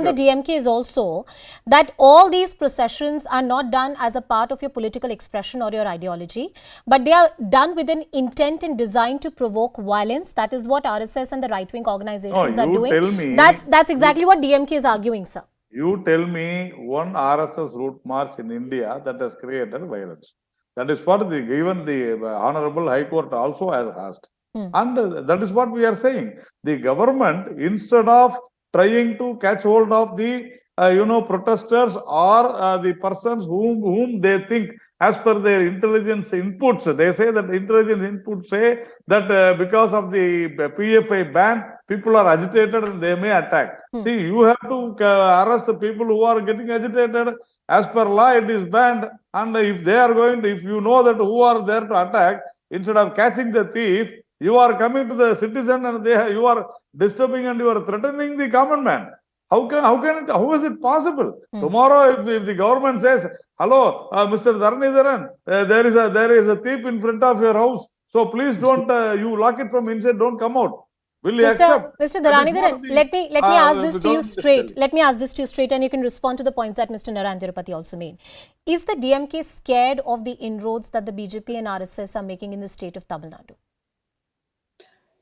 the DMK is also that all these processions are not done as a part of your political expression or your ideology, but they are done with an intent and design to provoke violence. That is what RSS and the right-wing organizations are doing. Tell me, that's exactly what DMK is arguing, sir. You tell me one RSS route march in India that has created violence. That is what even the Honorable High Court also has asked. And that is what we are saying. The government, instead of trying to catch hold of the protesters or the persons whom they think, as per their intelligence inputs, they say that intelligence inputs say that because of the PFI ban, people are agitated and they may attack. See, you have to arrest the people who are getting agitated. As per law, it is banned. And if they are going to, if you know that who are there to attack, instead of catching the thief, you are coming to the citizen and you are disturbing and you are threatening the common man. How is it possible? Tomorrow, if the government says, hello, Mr. Dharnidharan, there is a thief in front of your house, so please don't, you lock it from inside, don't come out. Will you accept? Mr. Dharnidharan, let me ask this to you straight. Let me ask this to you straight, and you can respond to the points that Mr. Narayan Tirupati also made. Is the DMK scared of the inroads that the BJP and RSS are making in the state of Tamil Nadu?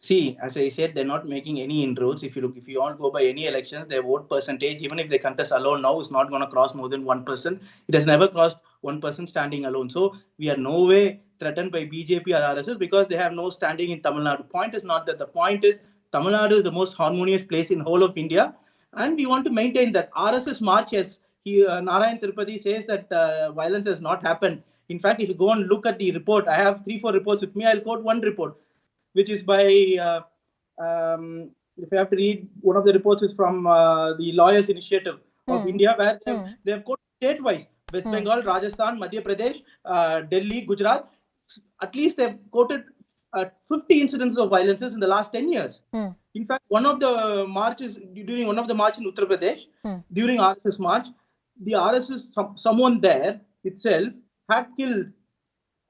See, as I said, they're not making any inroads. If you all go by any elections, their vote percentage, even if they contest alone now, is not going to cross more than 1%. It has never crossed 1% standing alone. So we are no way threatened by BJP or RSS because they have no standing in Tamil Nadu. Point is not that. The point is Tamil Nadu is the most harmonious place in whole of India, and we want to maintain that. RSS march, as Narayan Tirupati says that violence has not happened. In fact, if you go and look at the report, I have 3-4 reports with me. I'll quote one report, which is by, if you have to read, one of the reports is from the Lawyers Initiative of India, where they have quoted state-wise, West Bengal, Rajasthan, Madhya Pradesh, Delhi, Gujarat. At least they've quoted 50 incidents of violences in the last 10 years. In fact, one of the marches, during one of the march in Uttar Pradesh, during RSS march, the RSS, someone there itself had killed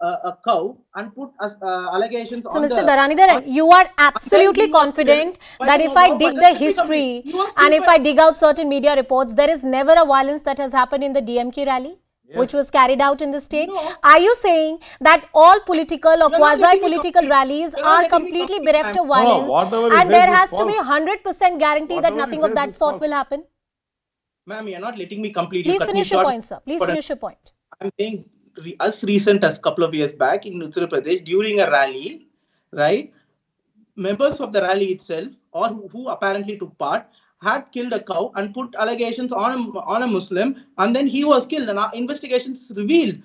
a cow and put allegations on Mr. Dharnidharan, you are absolutely confident that if I dig the history and if I dig out certain media reports, there is never a violence that has happened in the DMK rally, which was carried out in the state? No. Are you saying that all political or quasi-political rallies are completely bereft of violence and there has to be 100% guarantee that nothing of that sort will happen? Ma'am, you are not letting me complete. Please finish your point, sir. Please finish your point. I'm saying as recent as a couple of years back in Uttar Pradesh, during a rally, right, members of the rally itself, or who apparently took part, had killed a cow and put allegations on a Muslim, and then he was killed. And our investigations revealed,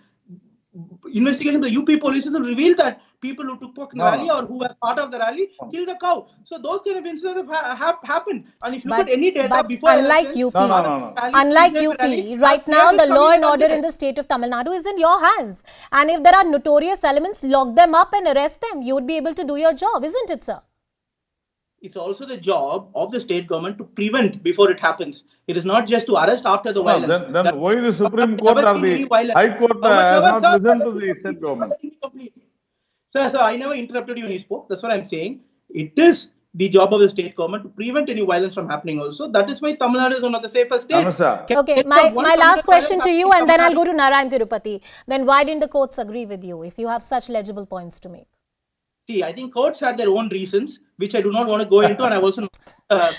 the UP police revealed that people who took part in the rally or who were part of the rally killed a cow. So those kind of incidents have happened. And if you look at any data before unlike UP, unlike UP, right now the law and order in the state of Tamil Nadu is in your hands. And if there are notorious elements, lock them up and arrest them. You would be able to do your job, isn't it, sir? It's also the job of the state government to prevent before it happens. It is not just to arrest after the violence. Then why the Supreme Court or the High Court has not listened to the state government? Sir, I never interrupted you when you spoke. That's what I'm saying. It is the job of the state government to prevent any violence from happening also. That is why Tamil Nadu is one of the safest states. Okay, my last question to you, and then I'll go to Narayan Tirupati. Then why didn't the courts agree with you if you have such legible points to make? See, I think courts had their own reasons, which I do not want to go into, and I've also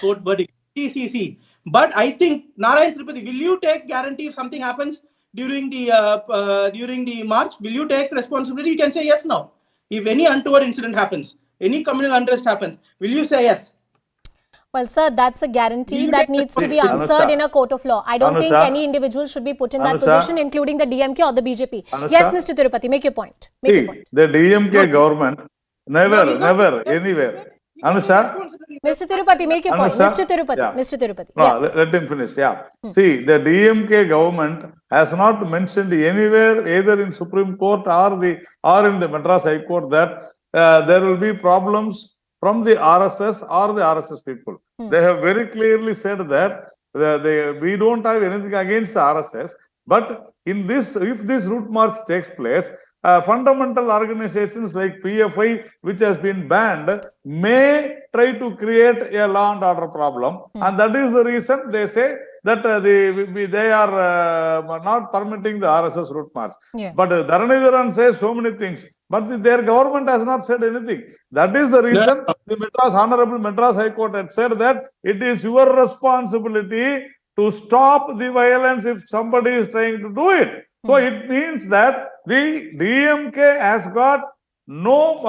court verdict. See. But I think, Narayan Tirupati, will you take guarantee if something happens during the march? Will you take responsibility? You can say yes now. If any untoward incident happens, any communal unrest happens, will you say yes? Well, sir, that's a guarantee that needs to be answered in a court of law. I don't think any individual should be put in that position, including the DMK or the BJP. Yes, Mr. Tirupati, make your point. The DMK government never, anywhere. Understand? Mr. Tirupati, make your point. Mr. Tirupati. No, yes. let him finish. See, the DMK government has not mentioned anywhere, either in Supreme Court or in the Madras High Court, that there will be problems from the RSS or the RSS people. They have very clearly said that we don't have anything against the RSS, but in this, if this route march takes place, fundamental organizations like PFI, which has been banned, may try to create a law and order problem. And that is the reason they say that they are not permitting the RSS route march. Yeah. But Dharanidharan says so many things. But their government has not said anything. That is the reason the Honorable Madras High Court had said that it is your responsibility to stop the violence if somebody is trying to do it. So it means that the DMK has got no,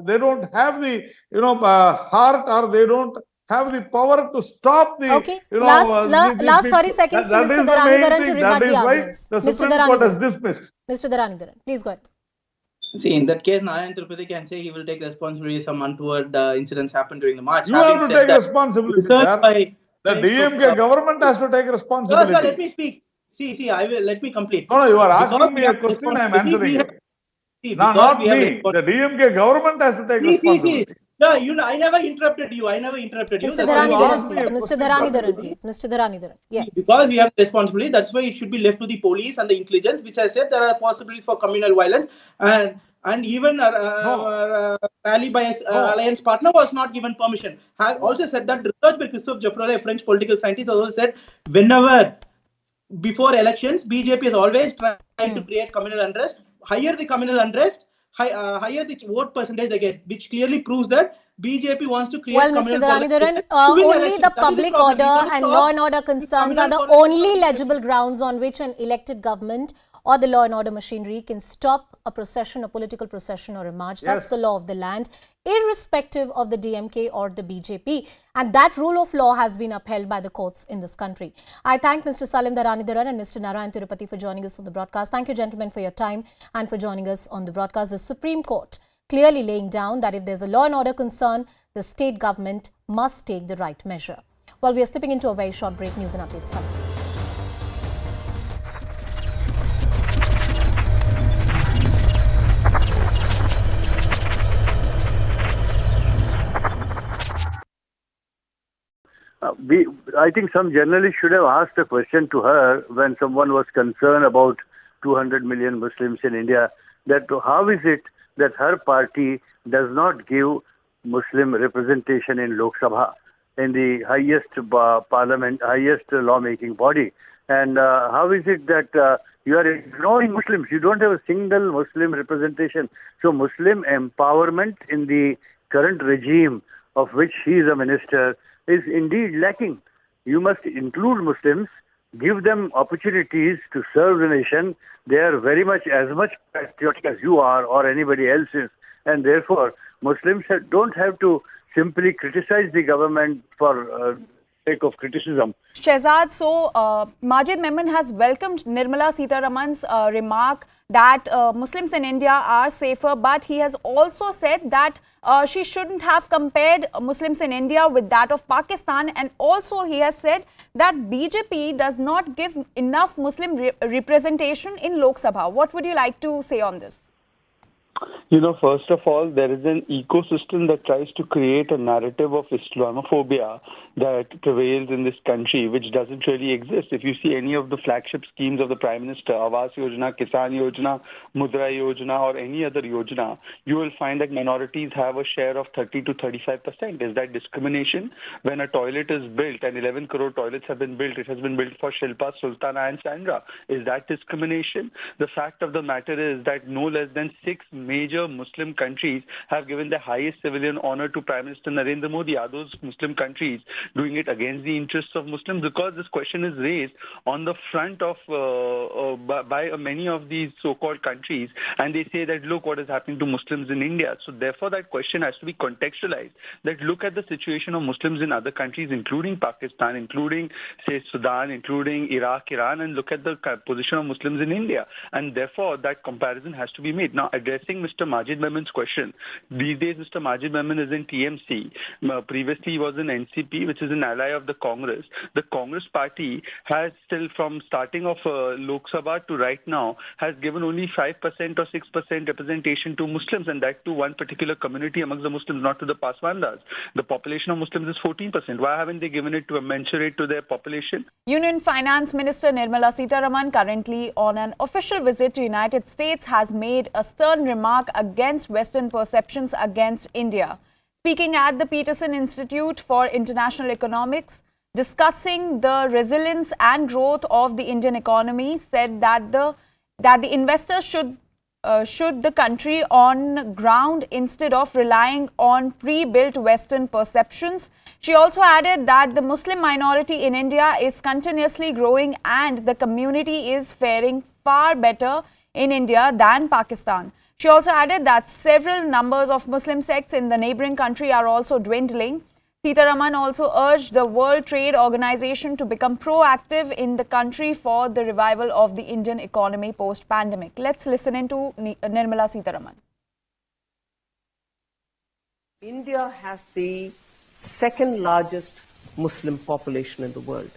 they don't have the, heart, or they don't have the power to stop the, Okay. Last 30 seconds to Mr. Dharanidharan to rebut the arguments. Mr. Dharanidharan, Mr. Dharanidharan, please go ahead. See, in that case, Narayan Tirupati can say he will take responsibility if some untoward incidents happen during the march. You have to take responsibility, sir. The DMK government has to take responsibility. Sir, let me speak. See, let me complete. No, you are asking me a question, I am answering you. No, not me. The DMK government has to take responsibility. No, I never interrupted you. Mr. Dharanidharan, please. Mr. Dharanidharan, please. Mr. Dharanidharan, yes. Because we have responsibility, that's why it should be left to the police and the intelligence, which I said there are possibilities for communal violence. And even rally by alliance partner was not given permission. Have also said that research by Christophe Geoffroy, a French political scientist, also said whenever before elections, BJP has always tried to create communal unrest. Higher the communal unrest, higher the vote percentage they get, which clearly proves that BJP wants to create communal Mr. Dharanidharan, only the public order and law and order concerns are the only legible grounds on which an elected government or the law and order machinery can stop a procession, a political procession or a march. That's the law of the land, irrespective of the DMK or the BJP. And that rule of law has been upheld by the courts in this country. I thank Mr. Salim Dharanidharan and Mr. Narayan Tirupati for joining us on the broadcast. Thank you, gentlemen, for your time and for joining us on the broadcast. The Supreme Court clearly laying down that if there's a law and order concern, the state government must take the right measure. Well, we are slipping into a very short break. News and updates continue. I think some journalist should have asked a question to her when someone was concerned about 200 million Muslims in India, that how is it that her party does not give Muslim representation in Lok Sabha, in the highest parliament, highest lawmaking body? And how is it that you are ignoring Muslims? You don't have a single Muslim representation. So Muslim empowerment in the current regime of which he is a minister is indeed lacking. You must include Muslims, give them opportunities to serve the nation. They are very much as much patriotic as you are or anybody else is. And therefore, Muslims don't have to simply criticize the government for sake of criticism. Shehzad, so Majid Memon has welcomed Nirmala Sitharaman's remark that Muslims in India are safer, but he has also said that she shouldn't have compared Muslims in India with that of Pakistan, and also he has said that BJP does not give enough Muslim representation in Lok Sabha. What would you like to say on this? You know, first of all, there is an ecosystem that tries to create a narrative of Islamophobia that prevails in this country, which doesn't really exist. If you see any of the flagship schemes of the Prime Minister, Awas Yojana, Kisan Yojana, Mudra Yojana, or any other Yojana, you will find that minorities have a share of 30 to 35%. Is that discrimination? When a toilet is built, and 11 crore toilets have been built, it has been built for Shilpa, Sultana and Sandra. Is that discrimination? The fact of the matter is that no less than 6 major Muslim countries have given the highest civilian honor to Prime Minister Narendra Modi. Are those Muslim countries doing it against the interests of Muslims? Because this question is raised on the front of by many of these so-called countries, and they say that look what is happening to Muslims in India. So therefore that question has to be contextualized. That look at the situation of Muslims in other countries, including Pakistan, including say Sudan, including Iraq, Iran, and look at the position of Muslims in India. And therefore that comparison has to be made. Now, addressing Mr. Majid Memon's question, these days Mr. Majid Memon is in TMC. Previously he was in NCP, which is an ally of the Congress. The Congress party has still, from starting of Lok Sabha to to right now has given only 5% or 6% representation to Muslims, and that to one particular community amongst the Muslims, not to the Paswandas. The population of Muslims is 14%. Why haven't they given it to a commensurate to their population? Union Finance Minister Nirmala Sitharaman, currently on an official visit to United States, has made a stern remark against Western perceptions against India. Speaking at the Peterson Institute for International Economics, discussing the resilience and growth of the Indian economy, said that the investors should the country on ground instead of relying on pre-built Western perceptions. She also added that the Muslim minority in India is continuously growing and the community is faring far better in India than Pakistan. She also added that several numbers of Muslim sects in the neighboring country are also dwindling. Sitharaman also urged the World Trade Organization to become proactive in the country for the revival of the Indian economy post-pandemic. Let's listen into Nirmala Sitharaman. India has the second largest Muslim population in the world.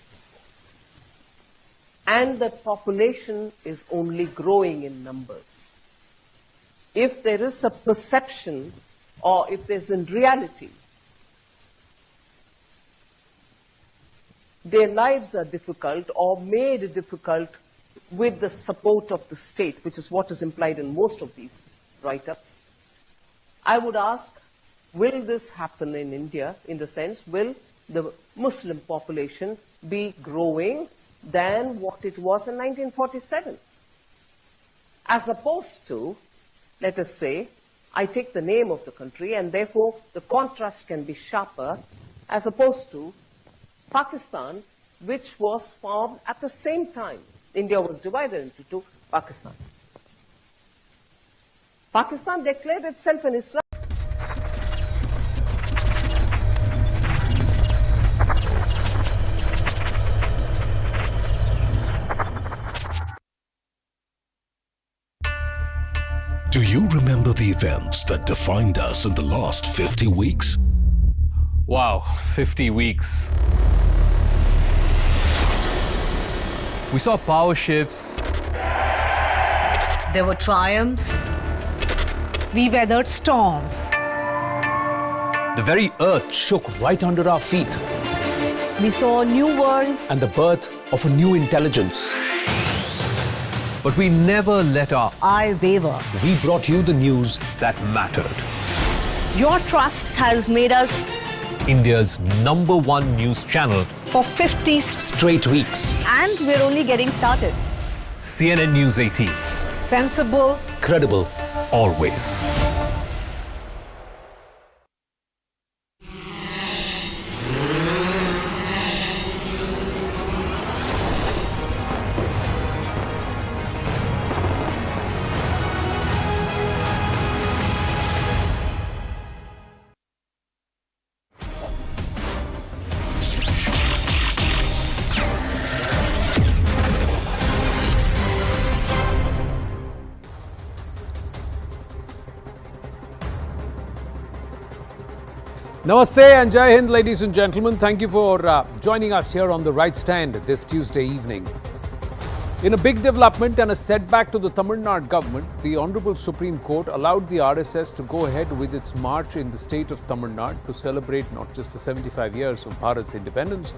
And that population is only growing in numbers. If there is a perception or if there's in reality, their lives are difficult or made difficult with the support of the state, which is what is implied in most of these write-ups. I would ask, will this happen in India, in the sense, will the Muslim population be growing than what it was in 1947? As opposed to, let us say, I take the name of the country and therefore the contrast can be sharper, as opposed to Pakistan, which was formed at the same time. India was divided into two, Pakistan. Pakistan declared itself an Islam. Do you remember the events that defined us in the last 50 weeks? Wow, 50 weeks. We saw power shifts. There were triumphs. We weathered storms. The very earth shook right under our feet. We saw new worlds. And the birth of a new intelligence. But we never let our eye waver. We brought you the news that mattered. Your trust has made us India's #1 news channel for 50 straight weeks. And we're only getting started. CNN News 18. Sensible. Credible. Always. Namaste and Jai Hind, ladies and gentlemen. Thank you for joining us here on The Right Stand this Tuesday evening. In a big development and a setback to the Tamil Nadu government, the Honorable Supreme Court allowed the RSS to go ahead with its march in the state of Tamil Nadu to celebrate not just the 75 years of Bharat's independence,